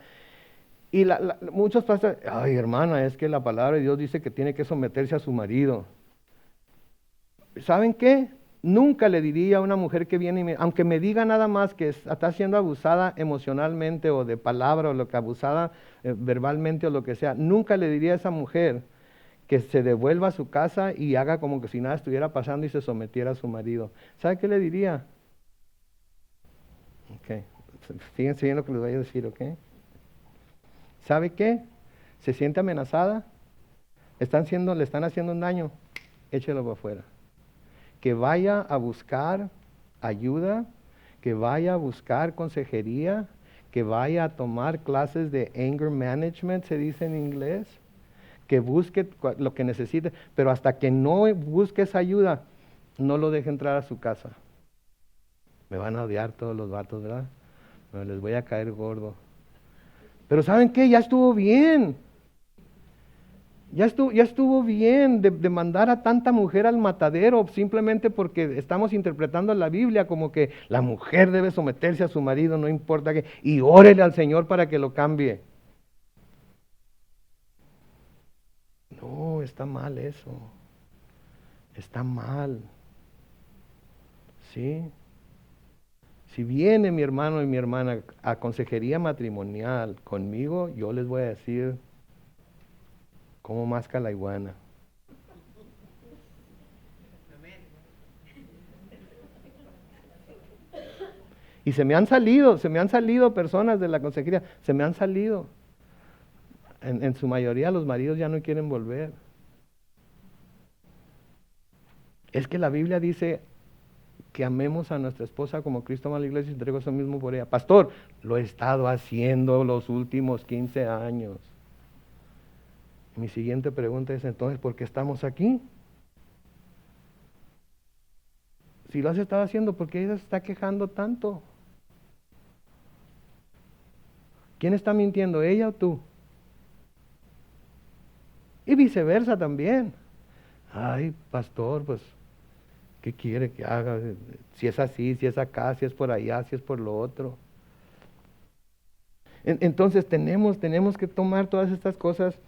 Y muchos pastores, ay hermana, es que la palabra de Dios dice que tiene que someterse a su marido. ¿Saben qué? Nunca le diría a una mujer que viene, aunque me diga nada más que está siendo abusada emocionalmente o de palabra o lo que abusada verbalmente o lo que sea, nunca le diría a esa mujer que se devuelva a su casa y haga como que si nada estuviera pasando y se sometiera a su marido. ¿Sabe qué le diría? Ok, fíjense bien lo que les voy a decir, ¿ok? ¿Sabe qué? ¿Se siente amenazada? Le están haciendo un daño, échelo para afuera. Que vaya a buscar ayuda, que vaya a buscar consejería, que vaya a tomar clases de anger management, se dice en inglés, que busque lo que necesite, pero hasta que no busque esa ayuda, no lo deje entrar a su casa. Me van a odiar todos los vatos, ¿verdad? Me les voy a caer gordo. Pero ¿saben qué? Ya estuvo bien. Ya estuvo bien de mandar a tanta mujer al matadero simplemente porque estamos interpretando la Biblia como que la mujer debe someterse a su marido, no importa qué, y órele al Señor para que lo cambie. No, está mal eso. Está mal. ¿Sí? Si viene mi hermano y mi hermana a consejería matrimonial conmigo, yo les voy a decir cómo masca la iguana. Y se me han salido personas de la consejería, se me han salido. En su mayoría los maridos ya no quieren volver. Es que la Biblia dice que amemos a nuestra esposa como Cristo amó a la iglesia y se entregó eso mismo por ella. Pastor, lo he estado haciendo los últimos 15 años. Mi siguiente pregunta es entonces, ¿por qué estamos aquí? Si lo has estado haciendo, ¿por qué ella se está quejando tanto? ¿Quién está mintiendo, ella o tú? Y viceversa también. Ay, pastor, pues, ¿qué quiere que haga? Si es así, si es acá, si es por allá, si es por lo otro. Entonces tenemos que tomar todas estas cosas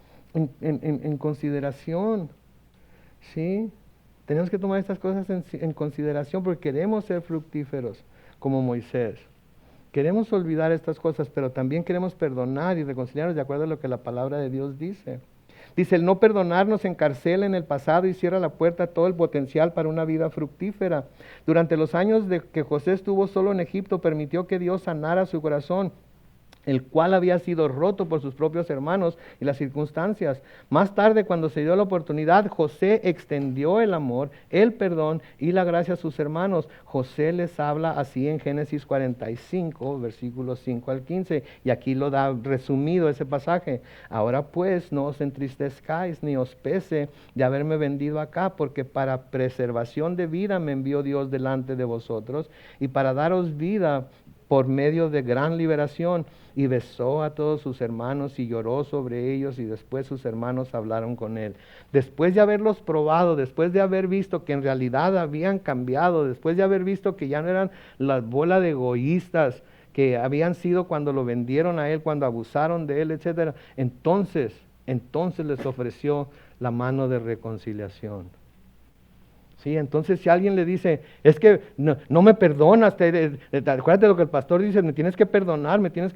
en consideración. ¿Sí? Tenemos que tomar estas cosas en consideración porque queremos ser fructíferos como Moisés. Queremos olvidar estas cosas, pero también queremos perdonar y reconciliarnos de acuerdo a lo que la palabra de Dios dice. Dice, el no perdonar nos encarcela en el pasado y cierra la puerta a todo el potencial para una vida fructífera. Durante los años de que José estuvo solo en Egipto, permitió que Dios sanara su corazón, el cual había sido roto por sus propios hermanos y las circunstancias. Más tarde, cuando se dio la oportunidad, José extendió el amor, el perdón y la gracia a sus hermanos. José les habla así en Génesis 45, versículos 5 al 15, y aquí lo da resumido ese pasaje. Ahora pues, no os entristezcáis ni os pese de haberme vendido acá, porque para preservación de vida me envió Dios delante de vosotros, y para daros vida por medio de gran liberación. Y besó a todos sus hermanos y lloró sobre ellos, y después sus hermanos hablaron con él. Después de haberlos probado, después de haber visto que en realidad habían cambiado, después de haber visto que ya no eran la bola de egoístas que habían sido cuando lo vendieron a él, cuando abusaron de él, etcétera, entonces les ofreció la mano de reconciliación. Sí, entonces si alguien le dice, es que no me perdonas, acuérdate de lo que el pastor dice, me tienes que perdonar, pero tienes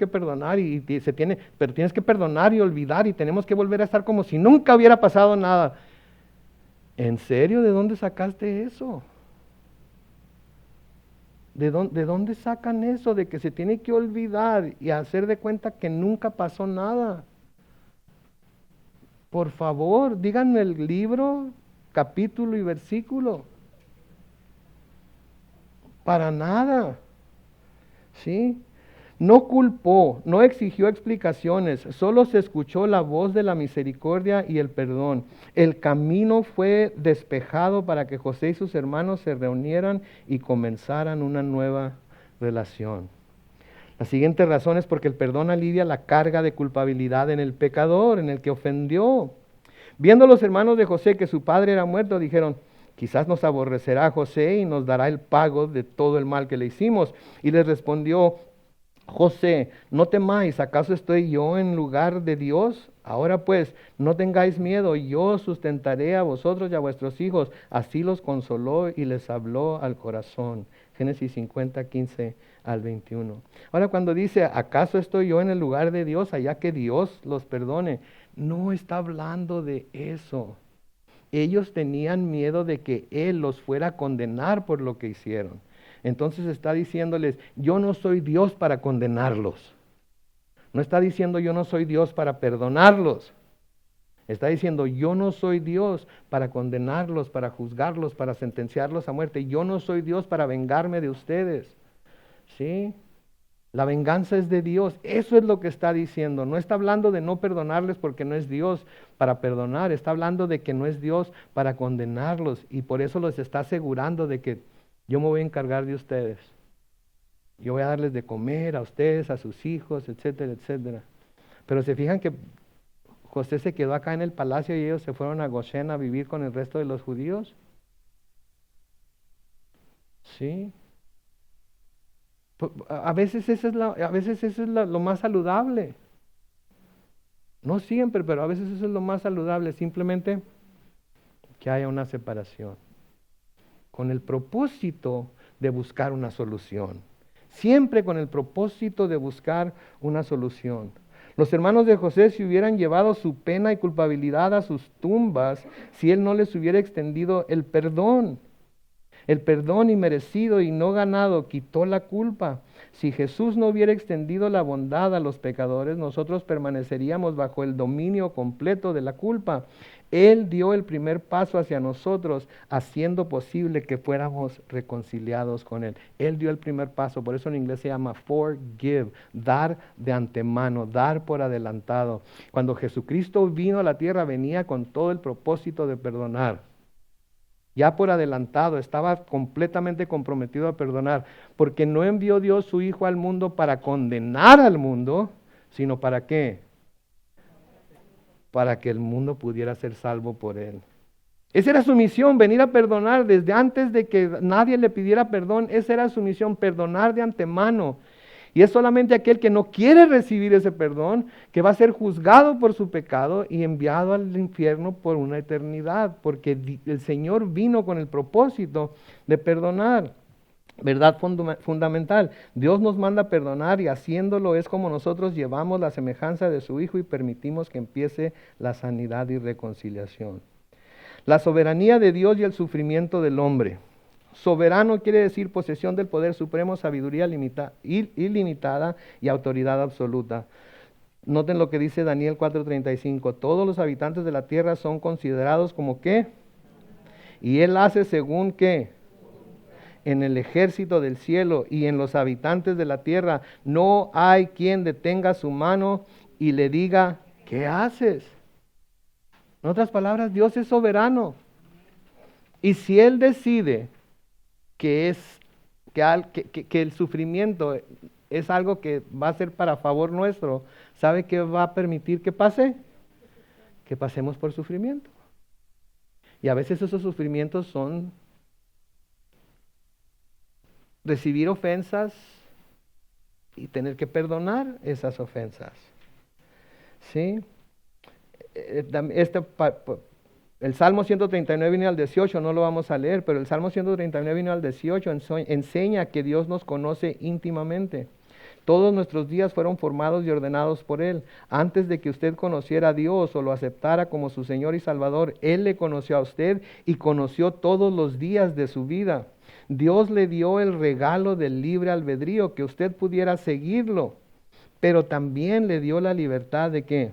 que perdonar y olvidar, y tenemos que volver a estar como si nunca hubiera pasado nada. ¿En serio? ¿De dónde sacaste eso? ¿De dónde sacan eso? De que se tiene que olvidar y hacer de cuenta que nunca pasó nada. Por favor, díganme el libro, capítulo y versículo. Para nada. ¿Sí? No culpó, no exigió explicaciones, solo se escuchó la voz de la misericordia y el perdón. El camino fue despejado para que José y sus hermanos se reunieran y comenzaran una nueva relación. La siguiente razón es porque el perdón alivia la carga de culpabilidad en el pecador, en el que ofendió. Viendo los hermanos de José que su padre era muerto, dijeron: quizás nos aborrecerá José y nos dará el pago de todo el mal que le hicimos. Y les respondió José: no temáis, ¿acaso estoy yo en lugar de Dios? Ahora pues, no tengáis miedo, yo sustentaré a vosotros y a vuestros hijos. Así los consoló y les habló al corazón. Génesis 50, 15 al 21. Ahora, cuando dice, ¿acaso estoy yo en el lugar de Dios, allá que Dios los perdone? No está hablando de eso. Ellos tenían miedo de que Él los fuera a condenar por lo que hicieron. Entonces está diciéndoles, yo no soy Dios para condenarlos. No está diciendo, yo no soy Dios para perdonarlos. Está diciendo, yo no soy Dios para condenarlos, para juzgarlos, para sentenciarlos a muerte. Yo no soy Dios para vengarme de ustedes. ¿Sí? La venganza es de Dios. Eso es lo que está diciendo. No está hablando de no perdonarles porque no es Dios para perdonar. Está hablando de que no es Dios para condenarlos. Y por eso los está asegurando de que yo me voy a encargar de ustedes. Yo voy a darles de comer a ustedes, a sus hijos, etcétera, etcétera. Pero se fijan que José se quedó acá en el palacio y ellos se fueron a Goshen a vivir con el resto de los judíos. Sí. A veces eso es lo más saludable. No siempre, pero a veces eso es lo más saludable. Simplemente que haya una separación. Con el propósito de buscar una solución. Siempre con el propósito de buscar una solución. Los hermanos de José se hubieran llevado su pena y culpabilidad a sus tumbas si él no les hubiera extendido el perdón. El perdón inmerecido y no ganado quitó la culpa. Si Jesús no hubiera extendido la bondad a los pecadores, nosotros permaneceríamos bajo el dominio completo de la culpa. Él dio el primer paso hacia nosotros, haciendo posible que fuéramos reconciliados con Él. Él dio el primer paso, por eso en inglés se llama forgive, dar de antemano, dar por adelantado. Cuando Jesucristo vino a la tierra, venía con todo el propósito de perdonar. Ya por adelantado, estaba completamente comprometido a perdonar, porque no envió Dios su Hijo al mundo para condenar al mundo, sino ¿para qué? Para que el mundo pudiera ser salvo por Él. Esa era su misión, venir a perdonar desde antes de que nadie le pidiera perdón. Esa era su misión, perdonar de antemano. Y es solamente aquel que no quiere recibir ese perdón que va a ser juzgado por su pecado y enviado al infierno por una eternidad, porque el Señor vino con el propósito de perdonar. Verdad fundamental, Dios nos manda a perdonar y haciéndolo es como nosotros llevamos la semejanza de su Hijo y permitimos que empiece la sanidad y reconciliación. La soberanía de Dios y el sufrimiento del hombre. Soberano quiere decir posesión del poder supremo, sabiduría ilimitada y autoridad absoluta. Noten lo que dice Daniel 4:35. Todos los habitantes de la tierra son considerados como ¿qué? Y Él hace según ¿qué? En el ejército del cielo y en los habitantes de la tierra. No hay quien detenga su mano y le diga, ¿qué haces? En otras palabras, Dios es soberano. Y si Él decide que el sufrimiento es algo que va a ser para favor nuestro, ¿sabe qué va a permitir que pase? Que pasemos por sufrimiento. Y a veces esos sufrimientos son recibir ofensas y tener que perdonar esas ofensas. ¿Sí? El Salmo 139 viene al 18, no lo vamos a leer, pero el Salmo 139 viene al 18, enseña que Dios nos conoce íntimamente. Todos nuestros días fueron formados y ordenados por Él. Antes de que usted conociera a Dios o lo aceptara como su Señor y Salvador, Él le conoció a usted y conoció todos los días de su vida. Dios le dio el regalo del libre albedrío, que usted pudiera seguirlo, pero también le dio la libertad de ¿qué?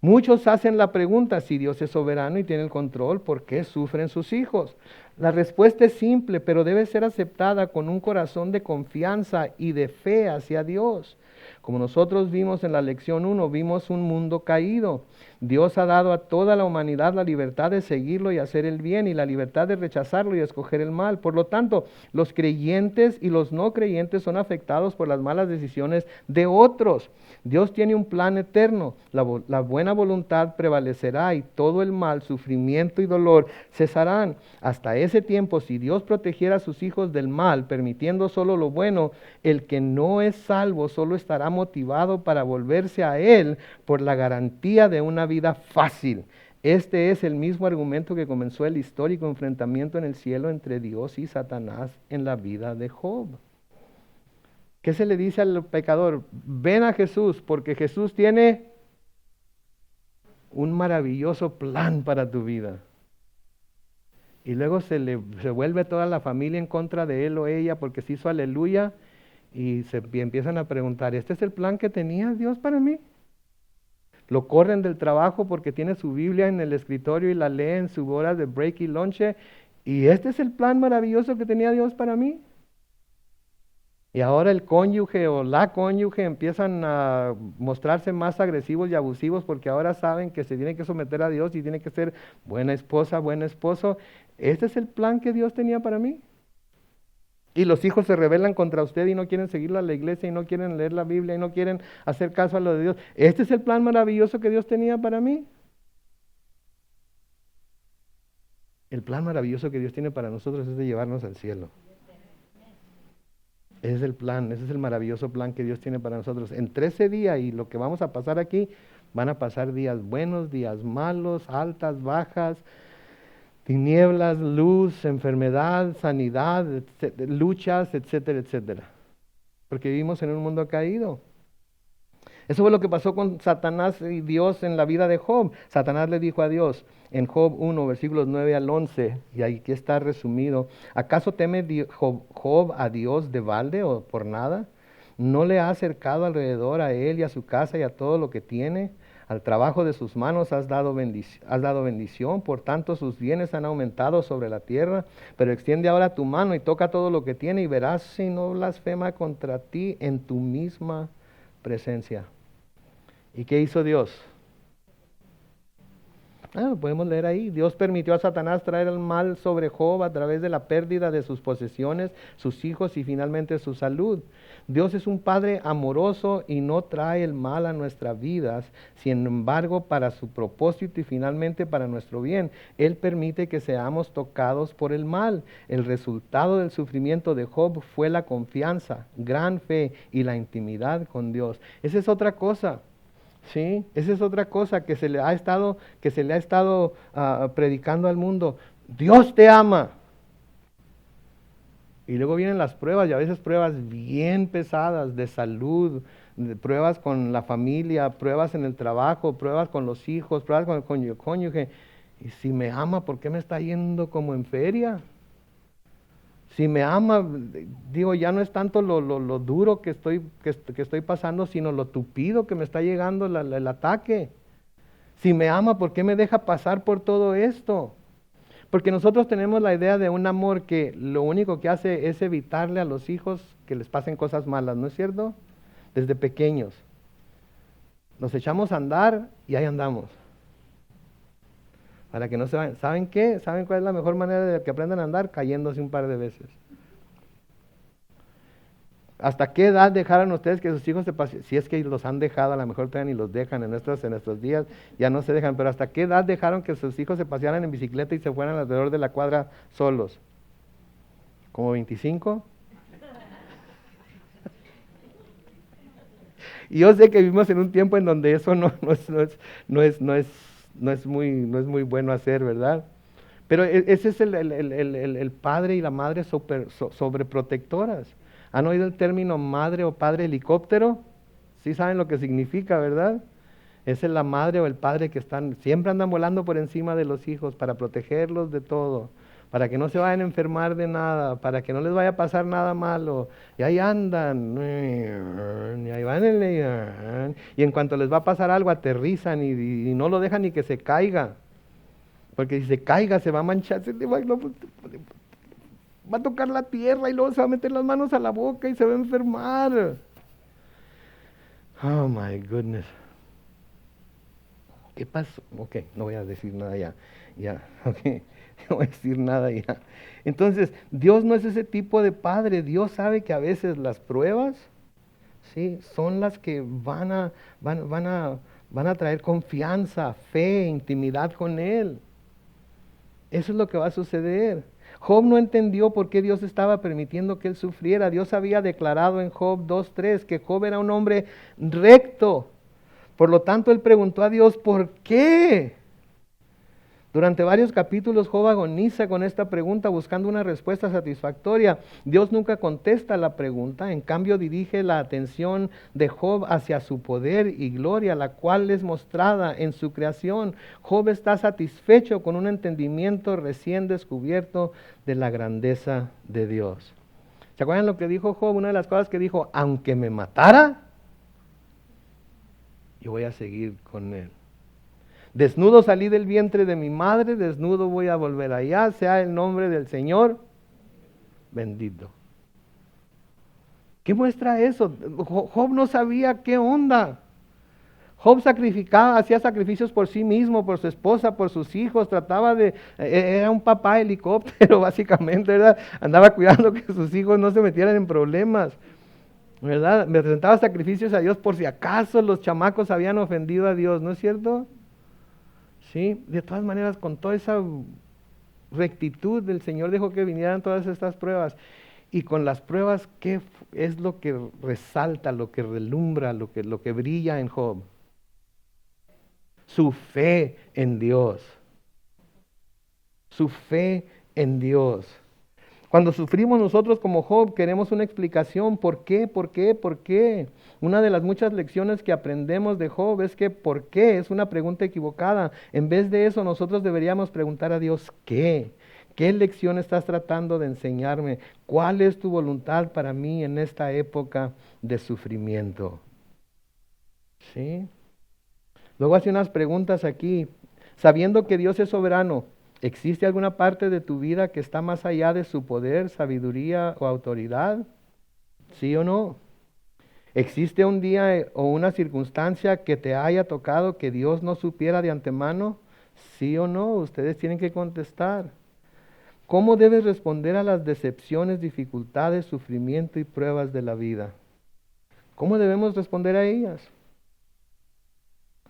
Muchos hacen la pregunta, si Dios es soberano y tiene el control, ¿por qué sufren sus hijos? La respuesta es simple, pero debe ser aceptada con un corazón de confianza y de fe hacia Dios. Como nosotros vimos en la lección 1, vimos un mundo caído. Dios ha dado a toda la humanidad la libertad de seguirlo y hacer el bien, y la libertad de rechazarlo y escoger el mal. Por lo tanto, los creyentes y los no creyentes son afectados por las malas decisiones de otros. Dios tiene un plan eterno. La buena voluntad prevalecerá y todo el mal, sufrimiento y dolor cesarán. Hasta ese tiempo, si Dios protegiera a sus hijos del mal, permitiendo solo lo bueno, el que no es salvo solo estará motivado para volverse a Él por la garantía de una vida fácil. Este es el mismo argumento que comenzó el histórico enfrentamiento en el cielo entre Dios y Satanás en la vida de Job. ¿Qué se le dice al pecador? Ven a Jesús, porque Jesús tiene un maravilloso plan para tu vida. Y luego se vuelve toda la familia en contra de él o ella porque se hizo aleluya y empiezan a preguntar, ¿este es el plan que tenía Dios para mí? Lo corren del trabajo porque tiene su Biblia en el escritorio y la lee en su hora de break y lonche. ¿Y este es el plan maravilloso que tenía Dios para mí? Y ahora el cónyuge o la cónyuge empiezan a mostrarse más agresivos y abusivos porque ahora saben que se tienen que someter a Dios y tienen que ser buena esposa, buen esposo. ¿Este es el plan que Dios tenía para mí? Y los hijos se rebelan contra usted y no quieren seguirlo a la iglesia y no quieren leer la Biblia y no quieren hacer caso a lo de Dios. ¿Este es el plan maravilloso que Dios tenía para mí? El plan maravilloso que Dios tiene para nosotros es de llevarnos al cielo. Ese es el plan, ese es el maravilloso plan que Dios tiene para nosotros. En 13 días y lo que vamos a pasar aquí, van a pasar días buenos, días malos, altas, bajas, tinieblas, luz, enfermedad, sanidad, luchas, etcétera, etcétera. Porque vivimos en un mundo caído. Eso fue lo que pasó con Satanás y Dios en la vida de Job. Satanás le dijo a Dios en Job 1, versículos 9 al 11, y aquí está resumido, ¿acaso teme Job a Dios de balde o por nada? ¿No le ha acercado alrededor a él y a su casa y a todo lo que tiene? Al trabajo de sus manos has dado bendición, por tanto sus bienes han aumentado sobre la tierra, pero extiende ahora tu mano y toca todo lo que tiene y verás si no blasfema contra ti en tu misma presencia. ¿Y qué hizo Dios? Lo podemos leer ahí. Dios permitió a Satanás traer el mal sobre Job a través de la pérdida de sus posesiones, sus hijos y finalmente su salud. Dios es un Padre amoroso y no trae el mal a nuestras vidas. Sin embargo, para su propósito y finalmente para nuestro bien, Él permite que seamos tocados por el mal. El resultado del sufrimiento de Job fue la confianza, gran fe y la intimidad con Dios. Esa es otra cosa. Sí, esa es otra cosa que se le ha estado predicando al mundo. Dios te ama. Y luego vienen las pruebas, y a veces pruebas bien pesadas de salud, pruebas con la familia, pruebas en el trabajo, pruebas con los hijos, pruebas con el cónyuge. Y si me ama, ¿por qué me está yendo como en feria? Si me ama, digo, ya no es tanto lo duro que estoy pasando, sino lo tupido que me está llegando el ataque. Si me ama, ¿por qué me deja pasar por todo esto? Porque nosotros tenemos la idea de un amor que lo único que hace es evitarle a los hijos que les pasen cosas malas, ¿no es cierto? Desde pequeños. Nos echamos a andar y ahí andamos. Para que no se vayan. ¿Saben qué? ¿Saben cuál es la mejor manera de que aprendan a andar? Cayéndose un par de veces. ¿Hasta qué edad dejaron ustedes que sus hijos se pasen? Si es que los han dejado, a lo mejor todavía ni los dejan en nuestros días, ya no se dejan, pero ¿hasta qué edad dejaron que sus hijos se pasearan en bicicleta y se fueran alrededor de la cuadra solos? ¿Como 25? Y yo sé que vivimos en un tiempo en donde eso no es muy bueno hacer, ¿verdad? Pero ese es el padre y la madre sobreprotectoras. ¿Han oído el término madre o padre helicóptero? Sí saben lo que significa, ¿verdad? Esa es la madre o el padre que siempre andan volando por encima de los hijos para protegerlos de todo, para que no se vayan a enfermar de nada, para que no les vaya a pasar nada malo. Y ahí andan, y ahí van, y en cuanto les va a pasar algo, aterrizan y no lo dejan ni que se caiga. Porque si se caiga, se va a manchar, va a tocar la tierra y luego se va a meter las manos a la boca y se va a enfermar. Oh my goodness. ¿Qué pasó? Ok, no voy a decir nada ya. Ya, ok, no voy a decir nada ya. Entonces, Dios no es ese tipo de padre. Dios sabe que a veces las pruebas, sí, son las que van a traer confianza, fe, intimidad con Él. Eso es lo que va a suceder. Job no entendió por qué Dios estaba permitiendo que él sufriera. Dios había declarado en Job 2:3 que Job era un hombre recto. Por lo tanto, él preguntó a Dios, ¿por qué? Durante varios capítulos Job agoniza con esta pregunta buscando una respuesta satisfactoria. Dios nunca contesta la pregunta, en cambio dirige la atención de Job hacia su poder y gloria, la cual es mostrada en su creación. Job está satisfecho con un entendimiento recién descubierto de la grandeza de Dios. ¿Se acuerdan lo que dijo Job? Una de las cosas que dijo, aunque me matara, yo voy a seguir con él. Desnudo salí del vientre de mi madre, desnudo voy a volver allá, sea el nombre del Señor bendito. ¿Qué muestra eso? Job no sabía qué onda. Job sacrificaba, hacía sacrificios por sí mismo, por su esposa, por sus hijos, era un papá helicóptero básicamente, ¿verdad? Andaba cuidando que sus hijos no se metieran en problemas, ¿verdad? Me presentaba sacrificios a Dios por si acaso los chamacos habían ofendido a Dios, ¿no es cierto? Sí, de todas maneras, con toda esa rectitud, el Señor dejó que vinieran todas estas pruebas. Y con las pruebas, ¿qué es lo que resalta, lo que relumbra, lo que brilla en Job? Su fe en Dios. Su fe en Dios. Cuando sufrimos nosotros como Job, queremos una explicación. ¿Por qué? ¿Por qué? ¿Por qué? Una de las muchas lecciones que aprendemos de Job es que ¿por qué? Es una pregunta equivocada. En vez de eso, nosotros deberíamos preguntar a Dios, ¿qué? ¿Qué lección estás tratando de enseñarme? ¿Cuál es tu voluntad para mí en esta época de sufrimiento? ¿Sí? Luego hace unas preguntas aquí. Sabiendo que Dios es soberano, ¿existe alguna parte de tu vida que está más allá de su poder, sabiduría o autoridad? ¿Sí o no? ¿Existe un día o una circunstancia que te haya tocado que Dios no supiera de antemano? ¿Sí o no? Ustedes tienen que contestar. ¿Cómo debes responder a las decepciones, dificultades, sufrimiento y pruebas de la vida? ¿Cómo debemos responder a ellas?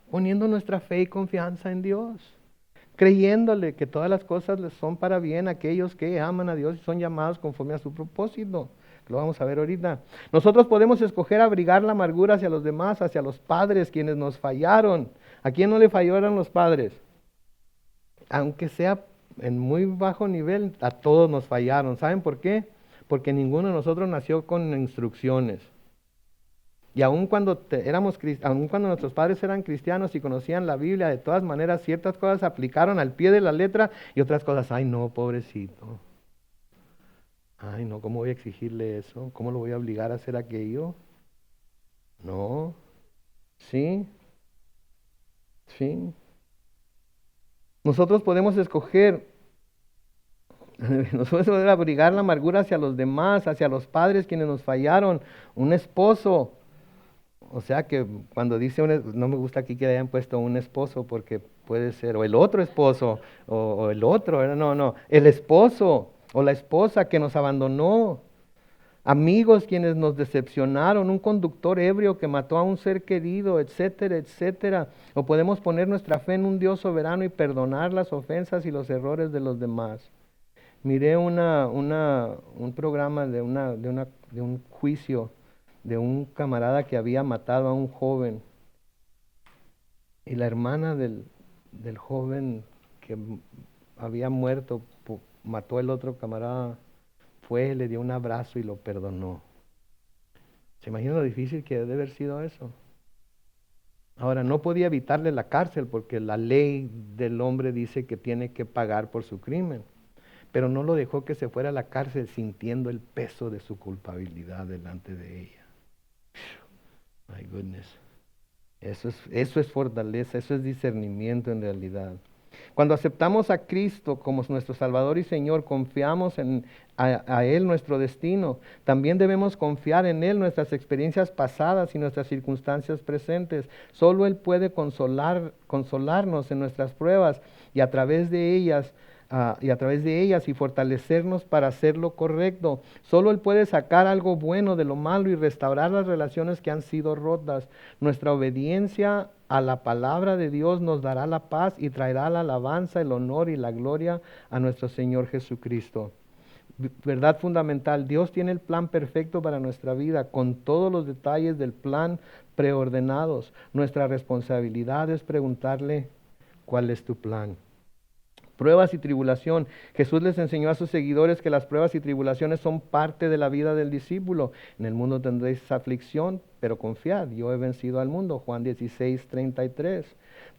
Poniendo nuestra fe y confianza en Dios, creyéndole que todas las cosas les son para bien a aquellos que aman a Dios y son llamados conforme a su propósito. Lo vamos a ver ahorita. Nosotros podemos escoger abrigar la amargura hacia los demás, hacia los padres, quienes nos fallaron. ¿A quién no le fallaron los padres? Aunque sea en muy bajo nivel, a todos nos fallaron. ¿Saben por qué? Porque ninguno de nosotros nació con instrucciones. Y aun cuando aun cuando nuestros padres eran cristianos y conocían la Biblia, de todas maneras ciertas cosas aplicaron al pie de la letra y otras cosas, ay no, pobrecito. Ay no, ¿cómo voy a exigirle eso? ¿Cómo lo voy a obligar a hacer aquello? No. Sí. Sí. Nosotros podemos escoger, nosotros podemos abrigar la amargura hacia los demás, hacia los padres quienes nos fallaron, un esposo. O sea que cuando dice, no me gusta aquí que hayan puesto un esposo porque puede ser o el otro esposo o el otro, no, el esposo o la esposa que nos abandonó, amigos quienes nos decepcionaron, un conductor ebrio que mató a un ser querido, etcétera, etcétera. O podemos poner nuestra fe en un Dios soberano y perdonar las ofensas y los errores de los demás. Miré un programa de un juicio de un camarada que había matado a un joven. Y la hermana del joven que había muerto, mató al otro camarada, fue, le dio un abrazo y lo perdonó. ¿Se imagina lo difícil que debe haber sido eso? Ahora, no podía evitarle la cárcel porque la ley del hombre dice que tiene que pagar por su crimen. Pero no lo dejó que se fuera a la cárcel sintiendo el peso de su culpabilidad delante de ella. My goodness. Eso es fortaleza, eso es discernimiento en realidad. Cuando aceptamos a Cristo como nuestro Salvador y Señor, confiamos a Él nuestro destino. También debemos confiar en Él nuestras experiencias pasadas y nuestras circunstancias presentes. Solo Él puede consolarnos en nuestras pruebas y a través de ellas y fortalecernos para hacer lo correcto. Solo Él puede sacar algo bueno de lo malo y restaurar las relaciones que han sido rotas. Nuestra obediencia a la palabra de Dios nos dará la paz y traerá la alabanza, el honor y la gloria a nuestro Señor Jesucristo. Verdad fundamental, Dios tiene el plan perfecto para nuestra vida, con todos los detalles del plan preordenados. Nuestra responsabilidad es preguntarle, ¿cuál es tu plan? Pruebas y tribulación. Jesús les enseñó a sus seguidores que las pruebas y tribulaciones son parte de la vida del discípulo. En el mundo tendréis aflicción, pero confiad, yo he vencido al mundo. Juan 16:33.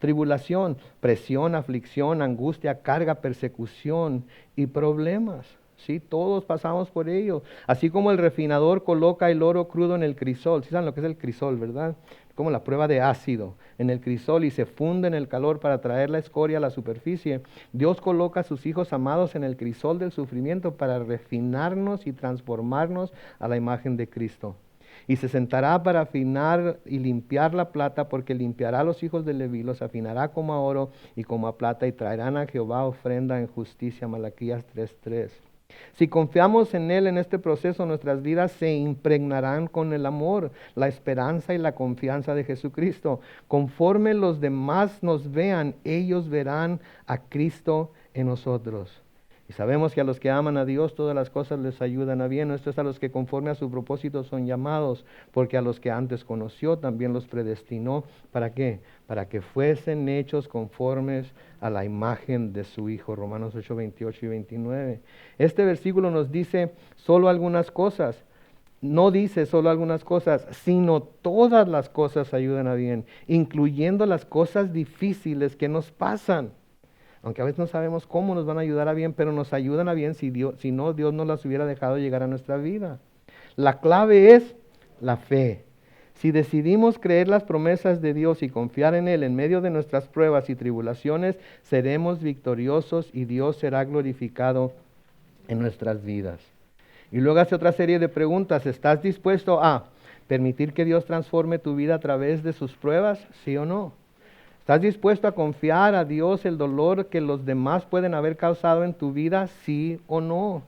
Tribulación, presión, aflicción, angustia, carga, persecución y problemas. Sí, todos pasamos por ello. Así como el refinador coloca el oro crudo en el crisol. ¿Sí saben lo que es el crisol, verdad? Como la prueba de ácido en el crisol y se funde en el calor para traer la escoria a la superficie. Dios coloca a sus hijos amados en el crisol del sufrimiento para refinarnos y transformarnos a la imagen de Cristo. Y se sentará para afinar y limpiar la plata, porque limpiará a los hijos de Leví, los afinará como a oro y como a plata, y traerán a Jehová ofrenda en justicia. Malaquías 3:3. Si confiamos en Él en este proceso, nuestras vidas se impregnarán con el amor, la esperanza y la confianza de Jesucristo. Conforme los demás nos vean, ellos verán a Cristo en nosotros. Y sabemos que a los que aman a Dios todas las cosas les ayudan a bien. Esto es a los que conforme a su propósito son llamados, porque a los que antes conoció también los predestinó. ¿Para qué? Para que fuesen hechos conformes a la imagen de su Hijo. Romanos 8:28 y 29. Este versículo nos dice solo algunas cosas. No dice solo algunas cosas, sino todas las cosas ayudan a bien, incluyendo las cosas difíciles que nos pasan. Aunque a veces no sabemos cómo nos van a ayudar a bien, pero nos ayudan a bien si no, Dios no las hubiera dejado llegar a nuestra vida. La clave es la fe. Si decidimos creer las promesas de Dios y confiar en Él en medio de nuestras pruebas y tribulaciones, seremos victoriosos y Dios será glorificado en nuestras vidas. Y luego hace otra serie de preguntas. ¿Estás dispuesto a permitir que Dios transforme tu vida a través de sus pruebas? ¿Sí o no? ¿Estás dispuesto a confiar a Dios el dolor que los demás pueden haber causado en tu vida? ¿Sí o no?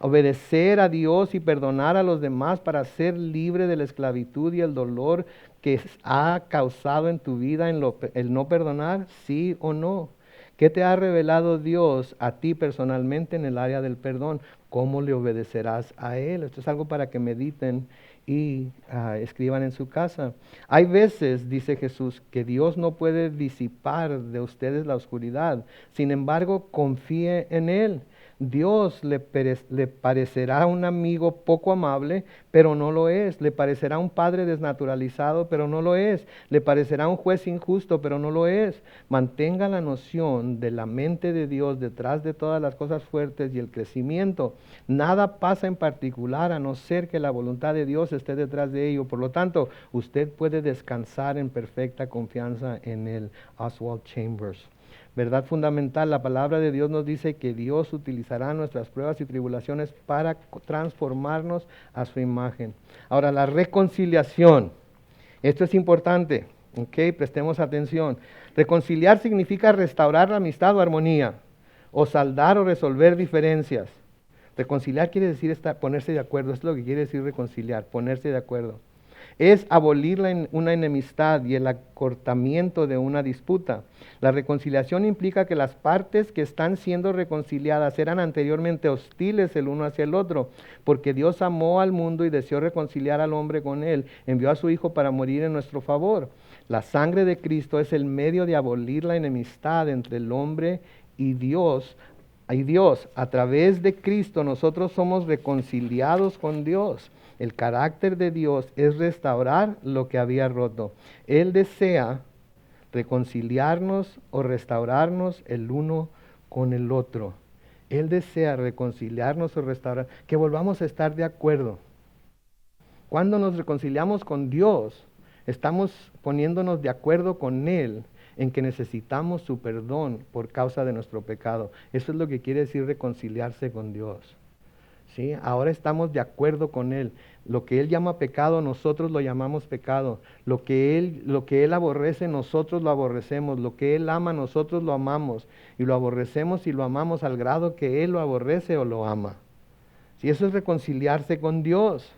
Obedecer a Dios y perdonar a los demás para ser libre de la esclavitud y el dolor que ha causado en tu vida el no perdonar. ¿Sí o no? ¿Qué te ha revelado Dios a ti personalmente en el área del perdón? ¿Cómo le obedecerás a Él? Esto es algo para que mediten y escriban en su casa. Hay veces, dice Jesús, que Dios no puede disipar de ustedes la oscuridad. Sin embargo, confíe en Él. Dios le parecerá un amigo poco amable, pero no lo es. Le parecerá un padre desnaturalizado, pero no lo es. Le parecerá un juez injusto, pero no lo es. Mantenga la noción de la mente de Dios detrás de todas las cosas fuertes y el crecimiento. Nada pasa en particular a no ser que la voluntad de Dios esté detrás de ello. Por lo tanto, usted puede descansar en perfecta confianza en Él. Oswald Chambers. Verdad fundamental, la palabra de Dios nos dice que Dios utilizará nuestras pruebas y tribulaciones para transformarnos a su imagen. Ahora, la reconciliación. Esto es importante, ¿ok? Prestemos atención. Reconciliar significa restaurar la amistad o armonía, o saldar o resolver diferencias. Reconciliar quiere decir ponerse de acuerdo, es lo que quiere decir reconciliar, ponerse de acuerdo. Es abolir una enemistad y el acortamiento de una disputa. La reconciliación implica que las partes que están siendo reconciliadas eran anteriormente hostiles el uno hacia el otro, porque Dios amó al mundo y deseó reconciliar al hombre con Él. Envió a su Hijo para morir en nuestro favor. La sangre de Cristo es el medio de abolir la enemistad entre el hombre y Dios. A través de Cristo nosotros somos reconciliados con Dios. El carácter de Dios es restaurar lo que había roto. Él desea reconciliarnos o restaurarnos el uno con el otro. Él desea reconciliarnos o restaurar, que volvamos a estar de acuerdo. Cuando nos reconciliamos con Dios, estamos poniéndonos de acuerdo con Él en que necesitamos su perdón por causa de nuestro pecado. Eso es lo que quiere decir reconciliarse con Dios. ¿Sí? Ahora estamos de acuerdo con Él. Lo que Él llama pecado, nosotros lo llamamos pecado. Lo que Él aborrece, nosotros lo aborrecemos. Lo que Él ama, nosotros lo amamos. Y lo aborrecemos y lo amamos al grado que Él lo aborrece o lo ama. ¿Sí? Eso es reconciliarse con Dios.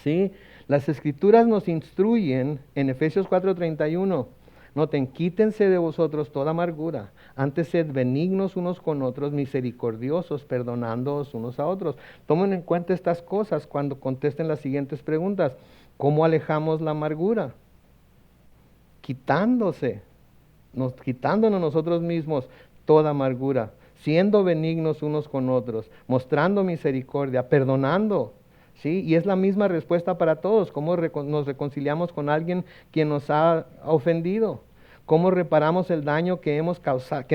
¿Sí? Las Escrituras nos instruyen en Efesios 4:31. Noten, quítense de vosotros toda amargura, antes sed benignos unos con otros, misericordiosos, perdonándoos unos a otros. Tomen en cuenta estas cosas cuando contesten las siguientes preguntas. ¿Cómo alejamos la amargura? Quitándonos nosotros mismos toda amargura, siendo benignos unos con otros, mostrando misericordia, perdonando. ¿Sí? Y es la misma respuesta para todos. ¿Cómo nos reconciliamos con alguien quien nos ha ofendido? ¿Cómo reparamos el daño que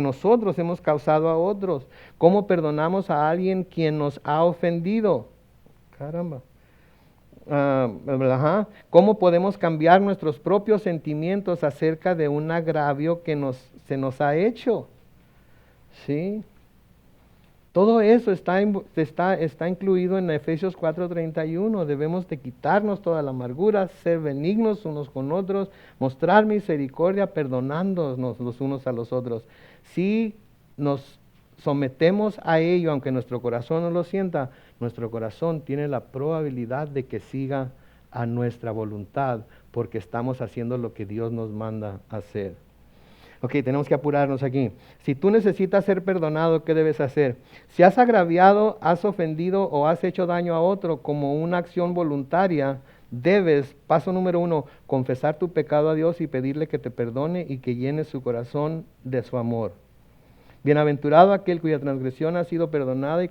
nosotros hemos causado a otros? ¿Cómo perdonamos a alguien quien nos ha ofendido? Caramba. ¿Cómo podemos cambiar nuestros propios sentimientos acerca de un agravio que se nos ha hecho? ¿Sí? Todo eso está incluido en Efesios 4:31. Debemos de quitarnos toda la amargura, ser benignos unos con otros, mostrar misericordia, perdonándonos los unos a los otros. Si nos sometemos a ello, aunque nuestro corazón no lo sienta, nuestro corazón tiene la probabilidad de que siga a nuestra voluntad, porque estamos haciendo lo que Dios nos manda hacer. Ok, tenemos que apurarnos aquí. Si tú necesitas ser perdonado, ¿qué debes hacer? Si has agraviado, has ofendido o has hecho daño a otro como una acción voluntaria, debes, paso número 1, confesar tu pecado a Dios y pedirle que te perdone y que llene su corazón de su amor. Bienaventurado aquel cuya transgresión ha sido perdonada y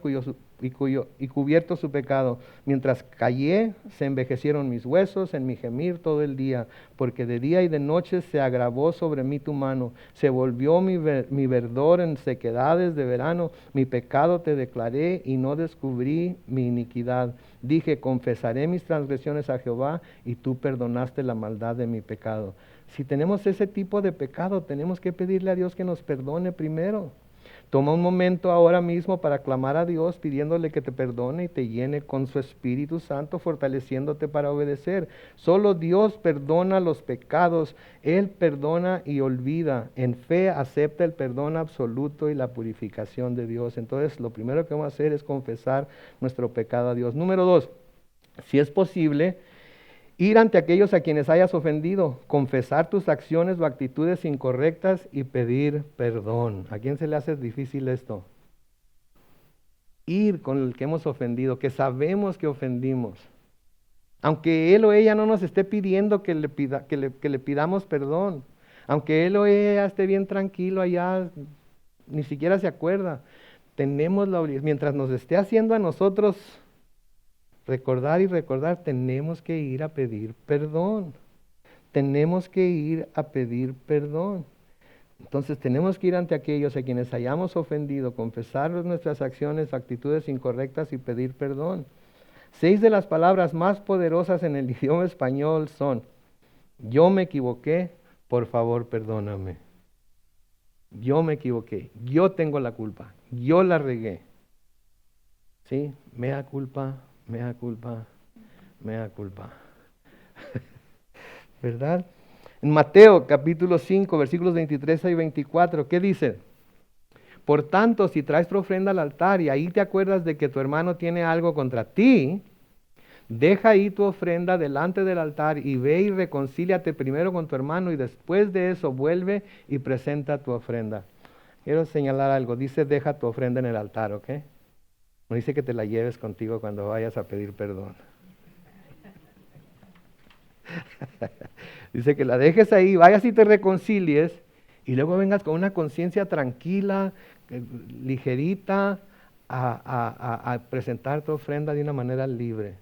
cubierto su pecado. Mientras callé, se envejecieron mis huesos en mi gemir todo el día, porque de día y de noche se agravó sobre mí tu mano. Se volvió mi verdor en sequedades de verano. Mi pecado te declaré y no descubrí mi iniquidad. Dije, confesaré mis transgresiones a Jehová, y tú perdonaste la maldad de mi pecado. Si tenemos ese tipo de pecado, tenemos que pedirle a Dios que nos perdone primero. Toma un momento ahora mismo para clamar a Dios, pidiéndole que te perdone y te llene con su Espíritu Santo, fortaleciéndote para obedecer. Solo Dios perdona los pecados. Él perdona y olvida. En fe acepta el perdón absoluto y la purificación de Dios. Entonces, lo primero que vamos a hacer es confesar nuestro pecado a Dios. Número 2, si es posible, ir ante aquellos a quienes hayas ofendido, confesar tus acciones o actitudes incorrectas y pedir perdón. ¿A quién se le hace difícil esto? Ir con el que hemos ofendido, que sabemos que ofendimos. Aunque él o ella no nos esté pidiendo que le pidamos perdón. Aunque él o ella esté bien tranquilo allá, ni siquiera se acuerda. Tenemos la obligación, mientras nos esté haciendo a nosotros recordar y recordar, tenemos que ir a pedir perdón. Tenemos que ir a pedir perdón. Entonces tenemos que ir ante aquellos a quienes hayamos ofendido, confesar nuestras acciones, actitudes incorrectas y pedir perdón. 6 de las palabras más poderosas en el idioma español son: yo me equivoqué, por favor perdóname. Yo me equivoqué, yo tengo la culpa, yo la regué. ¿Sí? Mea culpa. Mea culpa, mea culpa. ¿Verdad? En Mateo capítulo 5, versículos 23 y 24, ¿qué dice? Por tanto, si traes tu ofrenda al altar y ahí te acuerdas de que tu hermano tiene algo contra ti, deja ahí tu ofrenda delante del altar y ve y reconcíliate primero con tu hermano, y después de eso vuelve y presenta tu ofrenda. Quiero señalar algo, dice deja tu ofrenda en el altar, ¿ok? No dice que te la lleves contigo cuando vayas a pedir perdón. Dice que la dejes ahí, vayas y te reconcilies, y luego vengas con una conciencia tranquila, ligerita, a presentar tu ofrenda de una manera libre.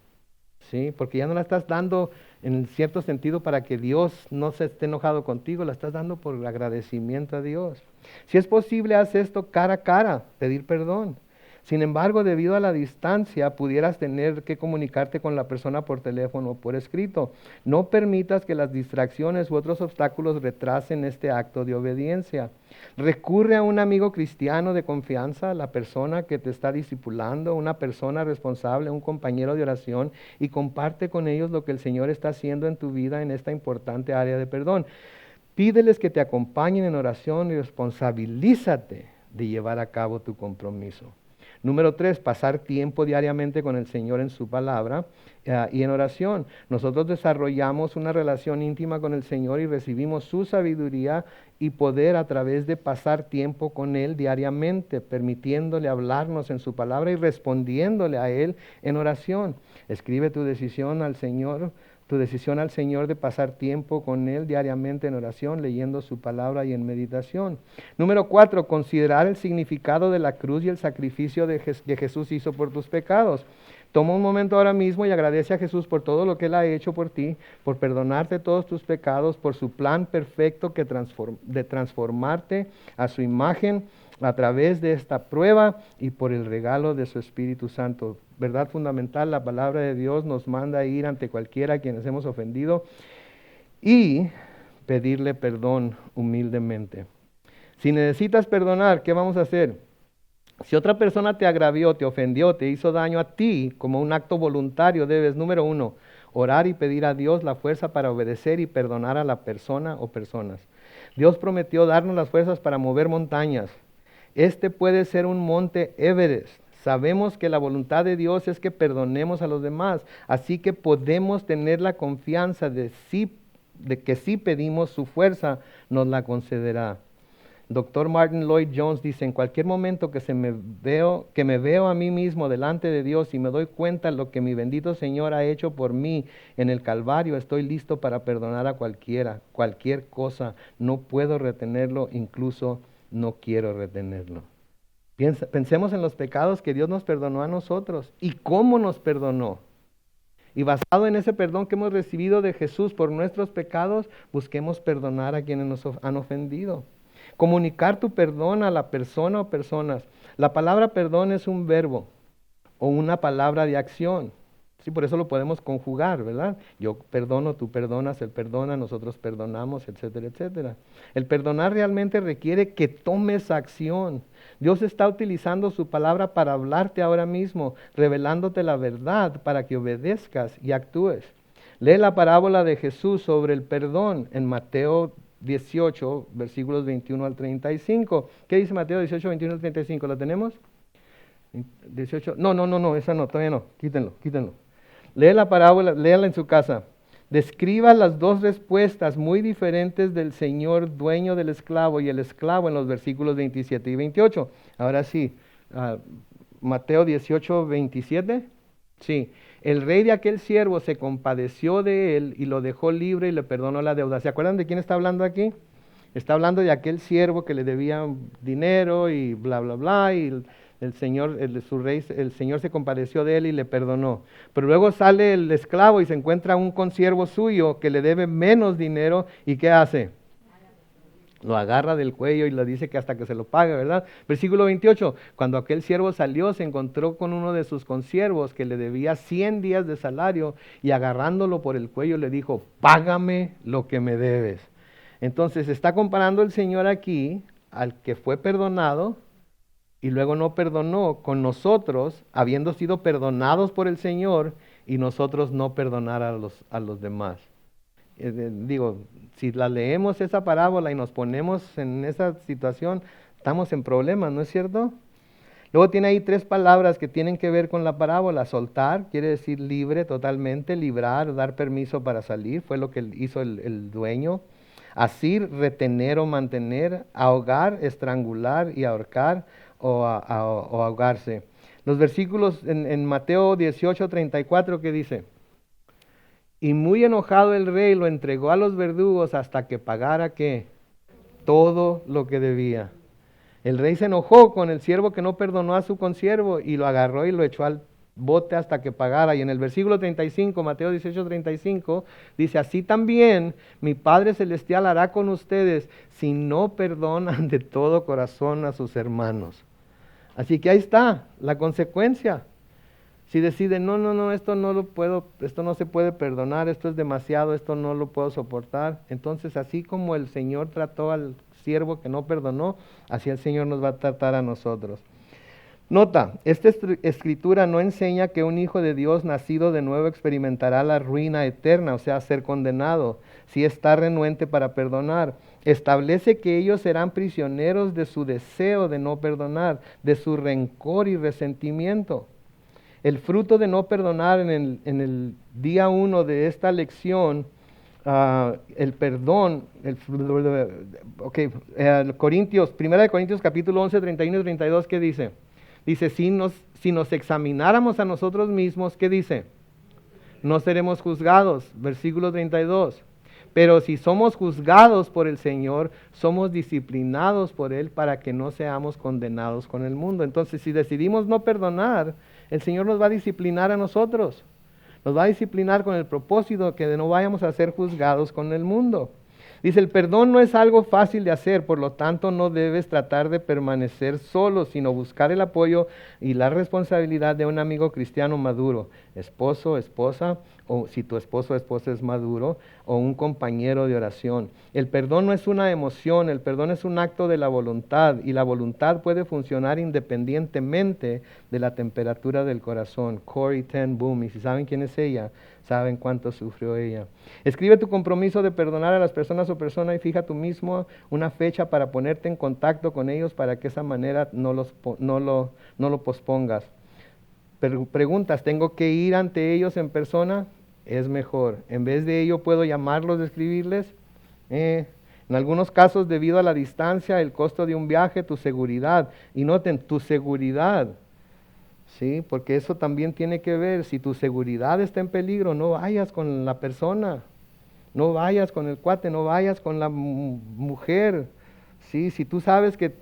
¿Sí? Porque ya no la estás dando en cierto sentido para que Dios no se esté enojado contigo, la estás dando por agradecimiento a Dios. Si es posible, haz esto cara a cara, pedir perdón. Sin embargo, debido a la distancia, pudieras tener que comunicarte con la persona por teléfono o por escrito. No permitas que las distracciones u otros obstáculos retrasen este acto de obediencia. Recurre a un amigo cristiano de confianza, la persona que te está discipulando, una persona responsable, un compañero de oración, y comparte con ellos lo que el Señor está haciendo en tu vida en esta importante área de perdón. Pídeles que te acompañen en oración y responsabilízate de llevar a cabo tu compromiso. Número 3, pasar tiempo diariamente con el Señor en su palabra y en oración. Nosotros desarrollamos una relación íntima con el Señor y recibimos su sabiduría y poder a través de pasar tiempo con Él diariamente, permitiéndole hablarnos en su palabra y respondiéndole a Él en oración. Escribe tu decisión al Señor de pasar tiempo con Él diariamente en oración, leyendo su palabra y en meditación. Número 4, considerar el significado de la cruz y el sacrificio que Jesús hizo por tus pecados. Toma un momento ahora mismo y agradece a Jesús por todo lo que Él ha hecho por ti, por perdonarte todos tus pecados, por su plan perfecto de transformarte a su imagen a través de esta prueba y por el regalo de su Espíritu Santo. Verdad fundamental, la palabra de Dios nos manda a ir ante cualquiera a quienes hemos ofendido y pedirle perdón humildemente. Si necesitas perdonar, ¿qué vamos a hacer? Si otra persona te agravió, te ofendió, te hizo daño a ti, como un acto voluntario, debes, número 1, orar y pedir a Dios la fuerza para obedecer y perdonar a la persona o personas. Dios prometió darnos las fuerzas para mover montañas. Este puede ser un monte Everest. Sabemos que la voluntad de Dios es que perdonemos a los demás, así que podemos tener la confianza de que si pedimos su fuerza, nos la concederá. Dr. Martin Lloyd Jones dice, en cualquier momento que me veo a mí mismo delante de Dios y me doy cuenta de lo que mi bendito Señor ha hecho por mí en el Calvario, estoy listo para perdonar a cualquier cosa. No puedo retenerlo, incluso no quiero retenerlo. Pensemos en los pecados que Dios nos perdonó a nosotros y cómo nos perdonó. Y basado en ese perdón que hemos recibido de Jesús por nuestros pecados, busquemos perdonar a quienes nos han ofendido. Comunicar tu perdón a la persona o personas. La palabra perdón es un verbo o una palabra de acción. Sí, por eso lo podemos conjugar, ¿verdad? Yo perdono, tú perdonas, él perdona, nosotros perdonamos, etcétera, etcétera. El perdonar realmente requiere que tomes acción. Dios está utilizando su palabra para hablarte ahora mismo, revelándote la verdad para que obedezcas y actúes. Lee la parábola de Jesús sobre el perdón en Mateo 18, versículos 21 al 35. ¿Qué dice Mateo 18, 21 al 35? ¿La tenemos? 18. No, esa no, todavía no. Quítenlo. Lee la parábola, léala en su casa. Describa las dos respuestas muy diferentes del Señor dueño del esclavo y el esclavo en los versículos 27 y 28. Ahora sí, Mateo 18, 27. Sí, el rey de aquel siervo se compadeció de él y lo dejó libre y le perdonó la deuda. ¿Se acuerdan de quién está hablando aquí? Está hablando de aquel siervo que le debía dinero y bla, bla, bla, y el Señor se compadeció de él y le perdonó. Pero luego sale el esclavo y se encuentra un consiervo suyo que le debe menos dinero, ¿y qué hace? Lo agarra del cuello y le dice que hasta que se lo pague, ¿verdad? Versículo 28, cuando aquel siervo salió, se encontró con uno de sus consiervos que le debía 100 días de salario y agarrándolo por el cuello le dijo, págame lo que me debes. Entonces está comparando el Señor aquí al que fue perdonado y luego no perdonó con nosotros, habiendo sido perdonados por el Señor y nosotros no perdonar a los demás. Si la leemos esa parábola y nos ponemos en esa situación, estamos en problemas, ¿no es cierto? Luego tiene ahí 3 palabras que tienen que ver con la parábola. Soltar quiere decir libre totalmente, librar, dar permiso para salir, fue lo que hizo el dueño. Asir, retener o mantener. Ahogar, estrangular y ahorcar o ahogarse. Los versículos en Mateo 18, 34, ¿qué dice? Y muy enojado el rey lo entregó a los verdugos hasta que pagara, ¿qué? Todo lo que debía. El rey se enojó con el siervo que no perdonó a su consiervo y lo agarró y lo echó al bote hasta que pagara. Y en el versículo 35, Mateo 18, 35, dice, así también mi Padre Celestial hará con ustedes si no perdonan de todo corazón a sus hermanos. Así que ahí está la consecuencia. Si deciden, no, esto no lo puedo, esto no se puede perdonar, esto es demasiado, esto no lo puedo soportar. Entonces, así como el Señor trató al siervo que no perdonó, así el Señor nos va a tratar a nosotros. Nota, esta escritura no enseña que un hijo de Dios nacido de nuevo experimentará la ruina eterna, o sea, ser condenado, si está renuente para perdonar. Establece que ellos serán prisioneros de su deseo de no perdonar, de su rencor y resentimiento. El fruto de no perdonar en el día 1 de esta lección, el perdón, Corintios, 1 Corintios capítulo 11, 31 y 32, ¿qué dice? Dice, si nos examináramos a nosotros mismos, ¿qué dice? No seremos juzgados, versículo 32. Pero si somos juzgados por el Señor, somos disciplinados por Él para que no seamos condenados con el mundo. Entonces, si decidimos no perdonar, el Señor nos va a disciplinar a nosotros. Nos va a disciplinar con el propósito que no vayamos a ser juzgados con el mundo. Dice, el perdón no es algo fácil de hacer, por lo tanto no debes tratar de permanecer solo, sino buscar el apoyo y la responsabilidad de un amigo cristiano maduro, esposo, esposa, o si tu esposo o esposa es maduro, o un compañero de oración. El perdón no es una emoción, el perdón es un acto de la voluntad, y la voluntad puede funcionar independientemente de la temperatura del corazón. Corrie ten Boom, y si saben quién es ella, saben cuánto sufrió ella. Escribe tu compromiso de perdonar a las personas o personas y fija tú mismo una fecha para ponerte en contacto con ellos para que esa manera no lo pospongas. Preguntas, ¿tengo que ir ante ellos en persona? Es mejor. En vez de ello, ¿puedo llamarlos, escribirles? En algunos casos, debido a la distancia, el costo de un viaje, tu seguridad. Y noten, tu seguridad. ¿Sí? Porque eso también tiene que ver. Si tu seguridad está en peligro, no vayas con la persona. No vayas con el cuate, no vayas con la mujer. ¿Sí? Si tú sabes que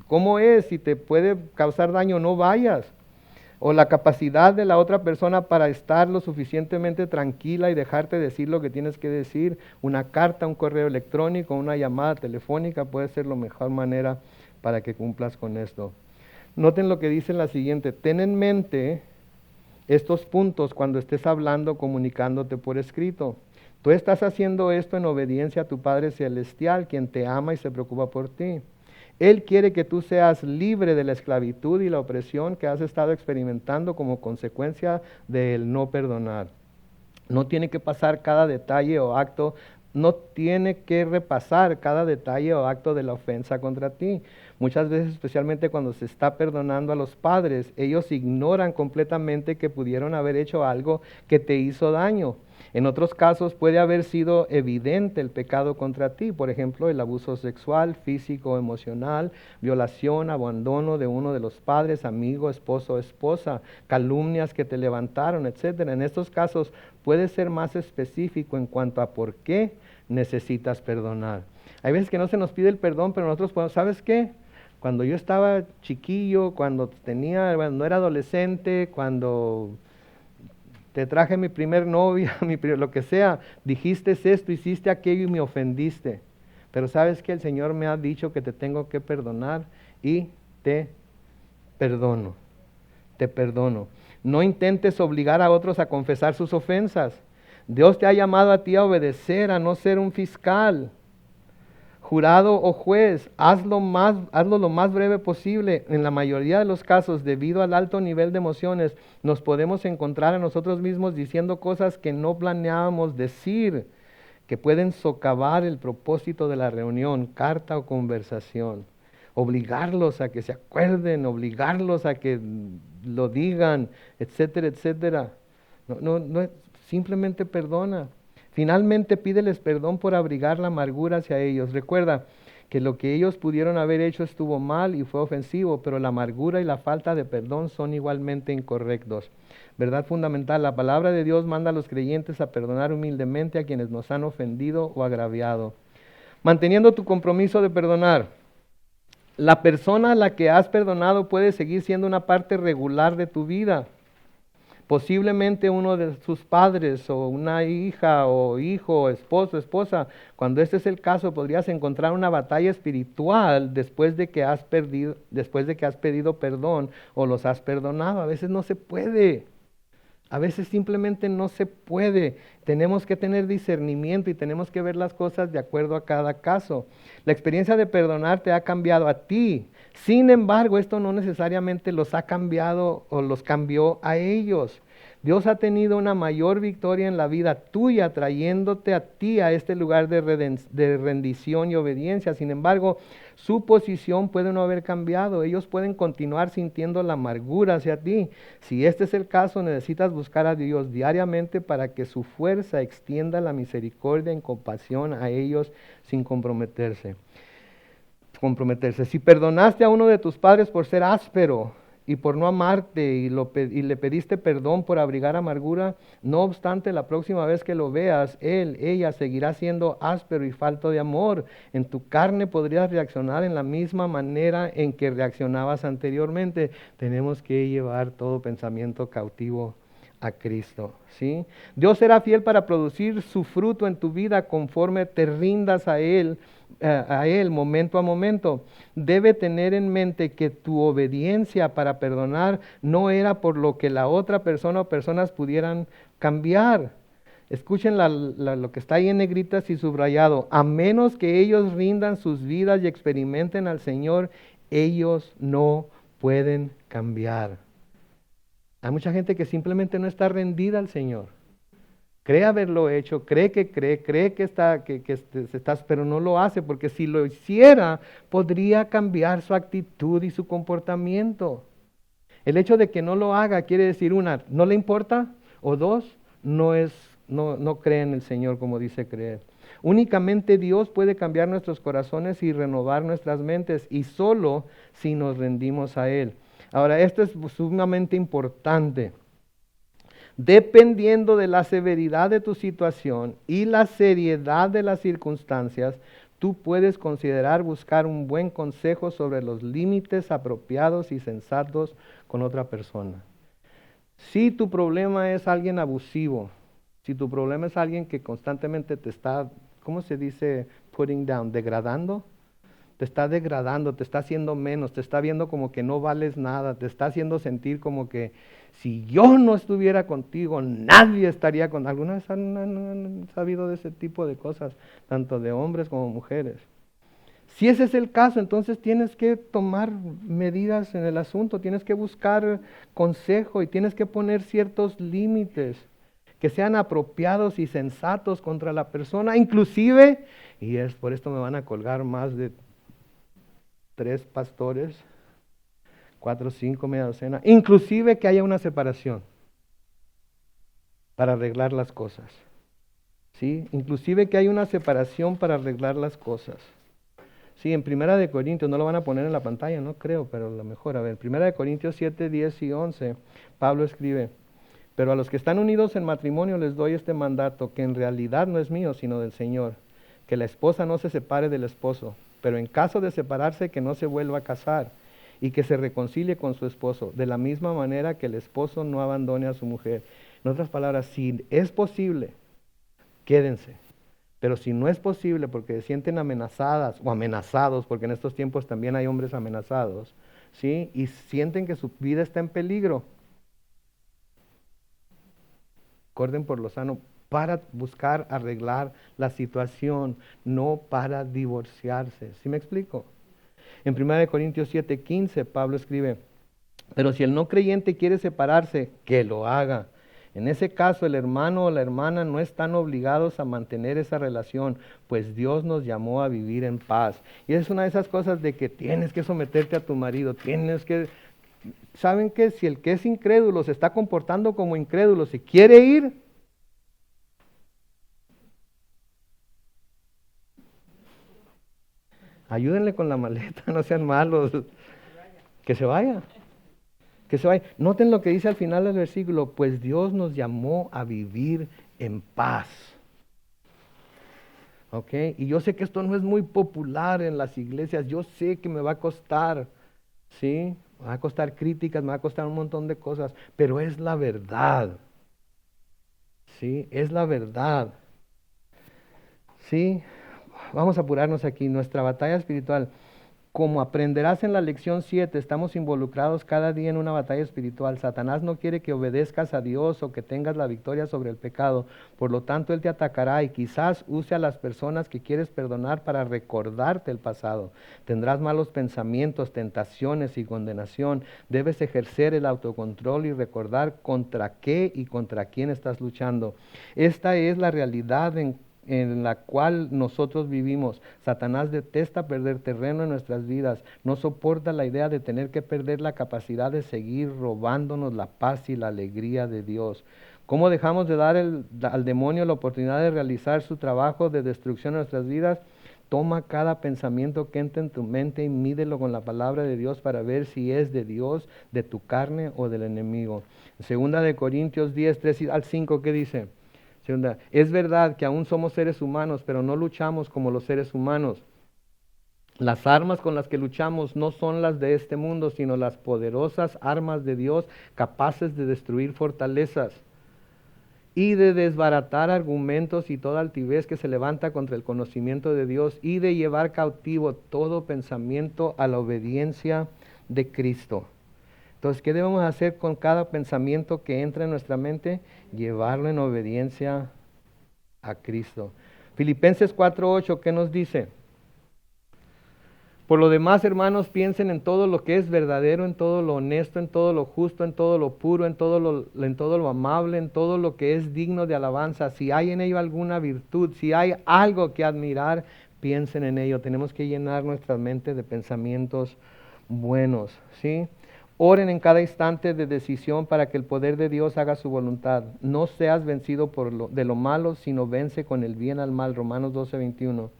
cómo es, si te puede causar daño, no vayas. O la capacidad de la otra persona para estar lo suficientemente tranquila y dejarte decir lo que tienes que decir. Una carta, un correo electrónico, una llamada telefónica puede ser la mejor manera para que cumplas con esto. Noten lo que dice en la siguiente. Ten en mente estos puntos cuando estés hablando, comunicándote por escrito. Tú estás haciendo esto en obediencia a tu Padre Celestial, quien te ama y se preocupa por ti. Él quiere que tú seas libre de la esclavitud y la opresión que has estado experimentando como consecuencia del no perdonar. No tiene que pasar cada detalle o acto, no tiene que repasar cada detalle o acto de la ofensa contra ti. Muchas veces, especialmente cuando se está perdonando a los padres, ellos ignoran completamente que pudieron haber hecho algo que te hizo daño. En otros casos puede haber sido evidente el pecado contra ti, por ejemplo, el abuso sexual, físico, emocional, violación, abandono de uno de los padres, amigo, esposo, esposa, calumnias que te levantaron, etc. En estos casos puede ser más específico en cuanto a por qué necesitas perdonar. Hay veces que no se nos pide el perdón, pero nosotros podemos, ¿sabes qué? Cuando yo estaba chiquillo, cuando no era adolescente, cuando te traje mi primer novia, lo que sea, dijiste esto, hiciste aquello y me ofendiste. Pero sabes que el Señor me ha dicho que te tengo que perdonar y te perdono. Te perdono. No intentes obligar a otros a confesar sus ofensas. Dios te ha llamado a ti a obedecer, a no ser un fiscal, jurado o juez. Hazlo lo más breve posible. En la mayoría de los casos, debido al alto nivel de emociones, nos podemos encontrar a nosotros mismos diciendo cosas que no planeábamos decir, que pueden socavar el propósito de la reunión, carta o conversación. Obligarlos a que se acuerden, obligarlos a que lo digan, etcétera, etcétera. No, simplemente perdona. Finalmente pídeles perdón por abrigar la amargura hacia ellos. Recuerda que lo que ellos pudieron haber hecho estuvo mal y fue ofensivo, pero la amargura y la falta de perdón son igualmente incorrectos. Verdad fundamental, la palabra de Dios manda a los creyentes a perdonar humildemente a quienes nos han ofendido o agraviado. Manteniendo tu compromiso de perdonar. La persona a la que has perdonado puede seguir siendo una parte regular de tu vida. Posiblemente uno de sus padres o una hija o hijo, esposo, esposa, cuando este es el caso, podrías encontrar una batalla espiritual después de que has pedido perdón o los has perdonado. A veces no se puede. A veces simplemente no se puede. Tenemos que tener discernimiento y tenemos que ver las cosas de acuerdo a cada caso. La experiencia de perdonar te ha cambiado a ti. Sin embargo, esto no necesariamente los ha cambiado o los cambió a ellos. Dios ha tenido una mayor victoria en la vida tuya, trayéndote a ti a este lugar de rendición y obediencia. Sin embargo, su posición puede no haber cambiado. Ellos pueden continuar sintiendo la amargura hacia ti. Si este es el caso, necesitas buscar a Dios diariamente para que su fuerza extienda la misericordia y compasión a ellos sin comprometerse. Si perdonaste a uno de tus padres por ser áspero y por no amarte y le pediste perdón por abrigar amargura, no obstante, la próxima vez que lo veas, ella seguirá siendo áspero y falto de amor. En tu carne podrías reaccionar en la misma manera en que reaccionabas anteriormente. Tenemos que llevar todo pensamiento cautivo a Cristo, ¿sí? Dios será fiel para producir su fruto en tu vida conforme te rindas a Él momento a momento. Debe tener en mente que tu obediencia para perdonar no era por lo que la otra persona o personas pudieran cambiar. Escuchen lo que está ahí en negritas y subrayado. A menos que ellos rindan sus vidas y experimenten al Señor, ellos no pueden cambiar. Hay mucha gente que simplemente no está rendida al Señor. Cree haberlo hecho, cree que está, pero no lo hace, porque si lo hiciera, podría cambiar su actitud y su comportamiento. El hecho de que no lo haga quiere decir, una, no le importa, o dos, no cree en el Señor como dice creer. Únicamente Dios puede cambiar nuestros corazones y renovar nuestras mentes, y solo si nos rendimos a Él. Ahora, esto es sumamente importante. Dependiendo de la severidad de tu situación y la seriedad de las circunstancias, tú puedes considerar buscar un buen consejo sobre los límites apropiados y sensatos con otra persona. Si tu problema es alguien abusivo, si tu problema es alguien que constantemente te está, ¿cómo se dice? Putting down, degradando. Te está degradando, te está haciendo menos, te está viendo como que no vales nada, te está haciendo sentir como que si yo no estuviera contigo, nadie estaría contigo. ¿Alguna vez han sabido de ese tipo de cosas, tanto de hombres como mujeres? Si ese es el caso, entonces tienes que tomar medidas en el asunto, tienes que buscar consejo y tienes que poner ciertos límites que sean apropiados y sensatos contra la persona, inclusive, y es por esto me van a colgar más de 3 pastores, 4, 5, media docena, inclusive que haya una separación para arreglar las cosas, ¿sí? Inclusive que haya una separación para arreglar las cosas. Sí, en 1 Corintios, no lo van a poner en la pantalla, no creo, pero a lo mejor, a ver, 1 Corintios 7, 10 y 11, Pablo escribe, pero a los que están unidos en matrimonio les doy este mandato, que en realidad no es mío, sino del Señor, que la esposa no se separe del esposo, pero en caso de separarse, que no se vuelva a casar y que se reconcilie con su esposo, de la misma manera que el esposo no abandone a su mujer. En otras palabras, si es posible, quédense. Pero si no es posible porque se sienten amenazadas o amenazados, porque en estos tiempos también hay hombres amenazados, ¿sí? Y sienten que su vida está en peligro, corren por lo sano para buscar arreglar la situación, no para divorciarse. ¿Sí me explico? En 1 Corintios 7:15, Pablo escribe, pero si el no creyente quiere separarse, que lo haga. En ese caso, el hermano o la hermana no están obligados a mantener esa relación, pues Dios nos llamó a vivir en paz. Y es una de esas cosas de que tienes que someterte a tu marido, ¿saben qué? Si el que es incrédulo se está comportando como incrédulo, si quiere ir, ayúdenle con la maleta, no sean malos. Que se vaya. Que se vaya. Noten lo que dice al final del versículo, pues Dios nos llamó a vivir en paz. ¿Ok? Y yo sé que esto no es muy popular en las iglesias, yo sé que me va a costar, ¿sí? me va a costar críticas, me va a costar un montón de cosas, pero es la verdad. Sí, es la verdad. Sí, vamos a apurarnos aquí. Nuestra batalla espiritual, como aprenderás en la lección 7, estamos involucrados cada día en una batalla espiritual. Satanás no quiere que obedezcas a Dios o que tengas la victoria sobre el pecado. Por lo tanto, él te atacará y quizás use a las personas que quieres perdonar para recordarte el pasado. Tendrás malos pensamientos, tentaciones y condenación. Debes ejercer el autocontrol y recordar contra qué y contra quién estás luchando. Esta es la realidad en la cual nosotros vivimos. Satanás detesta perder terreno en nuestras vidas, no soporta la idea de tener que perder la capacidad de seguir robándonos la paz y la alegría de Dios. ¿Cómo dejamos de dar al demonio la oportunidad de realizar su trabajo de destrucción en nuestras vidas? Toma cada pensamiento que entra en tu mente y mídelo con la palabra de Dios para ver si es de Dios, de tu carne o del enemigo. Segunda de Corintios 10, 3 al 5, ¿qué dice? Segunda, es verdad que aún somos seres humanos, pero no luchamos como los seres humanos. Las armas con las que luchamos no son las de este mundo, sino las poderosas armas de Dios capaces de destruir fortalezas y de desbaratar argumentos y toda altivez que se levanta contra el conocimiento de Dios y de llevar cautivo todo pensamiento a la obediencia de Cristo. Entonces, ¿qué debemos hacer con cada pensamiento que entra en nuestra mente? Llevarlo en obediencia a Cristo. Filipenses 4:8, ¿qué nos dice? Por lo demás, hermanos, piensen en todo lo que es verdadero, en todo lo honesto, en todo lo justo, en todo lo puro, en todo lo amable, en todo lo que es digno de alabanza. Si hay en ello alguna virtud, si hay algo que admirar, piensen en ello. Tenemos que llenar nuestra mente de pensamientos buenos, ¿sí? Oren en cada instante de decisión para que el poder de Dios haga su voluntad. No seas vencido de lo malo, sino vence con el bien al mal. Romanos 12:21.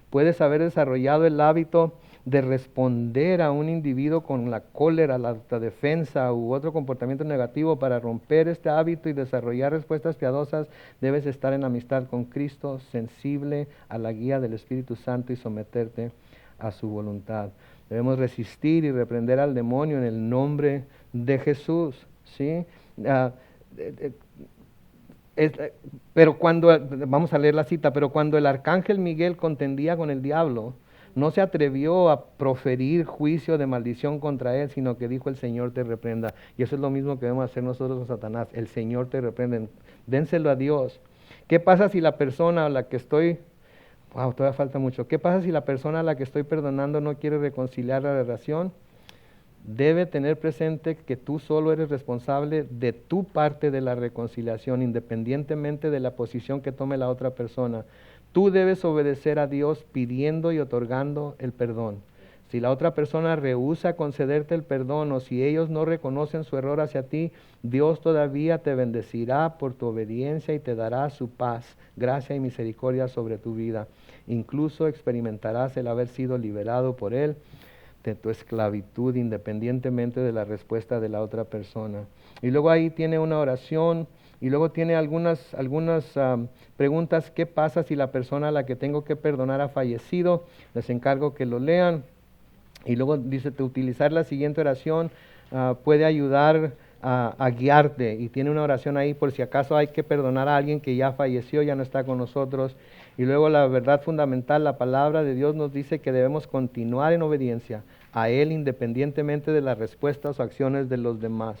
Puedes haber desarrollado el hábito de responder a un individuo con la cólera, la autodefensa u otro comportamiento negativo. Para romper este hábito y desarrollar respuestas piadosas, debes estar en amistad con Cristo, sensible a la guía del Espíritu Santo y someterte a su voluntad. Debemos resistir y reprender al demonio en el nombre de Jesús, ¿sí? Pero cuando, vamos a leer la cita, pero cuando el arcángel Miguel contendía con el diablo, no se atrevió a proferir juicio de maldición contra él, sino que dijo: el Señor te reprenda. Y eso es lo mismo que debemos hacer nosotros con Satanás: el Señor te reprende. Dénselo a Dios. ¿Qué pasa si la persona a la que estoy, todavía falta mucho, qué pasa si la persona a la que estoy perdonando no quiere reconciliar la relación? Debe tener presente que tú solo eres responsable de tu parte de la reconciliación, independientemente de la posición que tome la otra persona. Tú debes obedecer a Dios pidiendo y otorgando el perdón. Si la otra persona rehúsa concederte el perdón o si ellos no reconocen su error hacia ti, Dios todavía te bendecirá por tu obediencia y te dará su paz, gracia y misericordia sobre tu vida. Incluso experimentarás el haber sido liberado por Él de tu esclavitud, independientemente de la respuesta de la otra persona. Y luego ahí tiene una oración y luego tiene algunas preguntas. ¿Qué pasa si la persona a la que tengo que perdonar ha fallecido? Les encargo que lo lean. Y luego dice: utilizar la siguiente oración puede ayudar a guiarte. Y tiene una oración ahí por si acaso hay que perdonar a alguien que ya falleció, ya no está con nosotros. Y luego la verdad fundamental, la palabra de Dios nos dice que debemos continuar en obediencia a Él independientemente de las respuestas o acciones de los demás.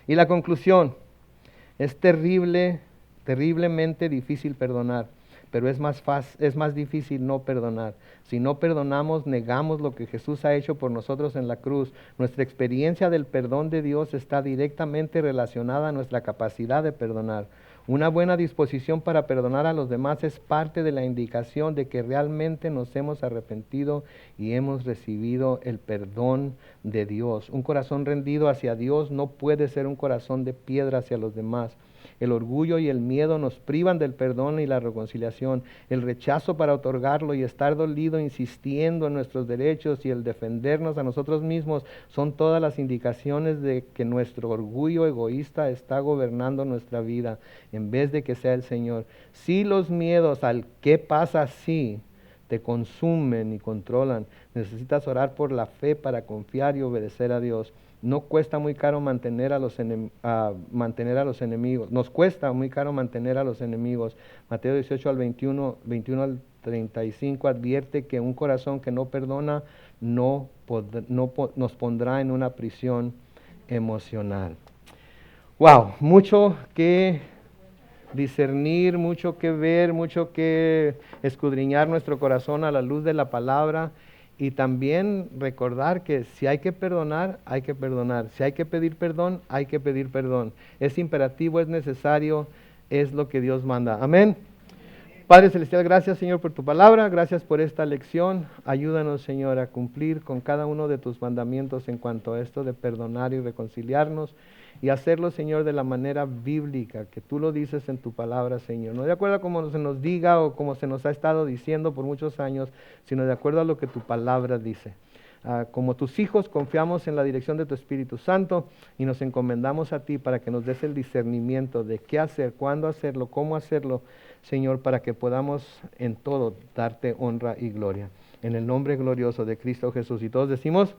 Y la conclusión: es terriblemente difícil perdonar, pero es más difícil no perdonar. Si no perdonamos, negamos lo que Jesús ha hecho por nosotros en la cruz. Nuestra experiencia del perdón de Dios está directamente relacionada a nuestra capacidad de perdonar. Una buena disposición para perdonar a los demás es parte de la indicación de que realmente nos hemos arrepentido y hemos recibido el perdón de Dios. Un corazón rendido hacia Dios no puede ser un corazón de piedra hacia los demás. El orgullo y el miedo nos privan del perdón y la reconciliación. El rechazo para otorgarlo y estar dolido insistiendo en nuestros derechos y el defendernos a nosotros mismos son todas las indicaciones de que nuestro orgullo egoísta está gobernando nuestra vida en vez de que sea el Señor. Si los miedos al ¿qué pasa si? Te consumen y controlan, Necesitas orar por la fe para confiar y obedecer a Dios. No cuesta muy caro mantener a los enemigos. Nos cuesta muy caro mantener a los enemigos. Mateo 18 al 21, 21 al 35 advierte que un corazón que no perdona nos pondrá en una prisión emocional. Wow, mucho que discernir, mucho que ver, mucho que escudriñar nuestro corazón a la luz de la palabra. Y también recordar que si hay que perdonar, hay que perdonar. Si hay que pedir perdón, hay que pedir perdón. Es imperativo, es necesario, es lo que Dios manda. Amén. Padre Celestial, gracias Señor por tu palabra, gracias por esta lección. Ayúdanos Señor a cumplir con cada uno de tus mandamientos en cuanto a esto de perdonar y reconciliarnos. Y hacerlo, Señor, de la manera bíblica, que tú lo dices en tu palabra, Señor. No de acuerdo a cómo se nos diga o como se nos ha estado diciendo por muchos años, sino de acuerdo a lo que tu palabra dice. Como tus hijos, confiamos en la dirección de tu Espíritu Santo y nos encomendamos a ti para que nos des el discernimiento de qué hacer, cuándo hacerlo, cómo hacerlo, Señor, para que podamos en todo darte honra y gloria. En el nombre glorioso de Cristo Jesús. Y todos decimos...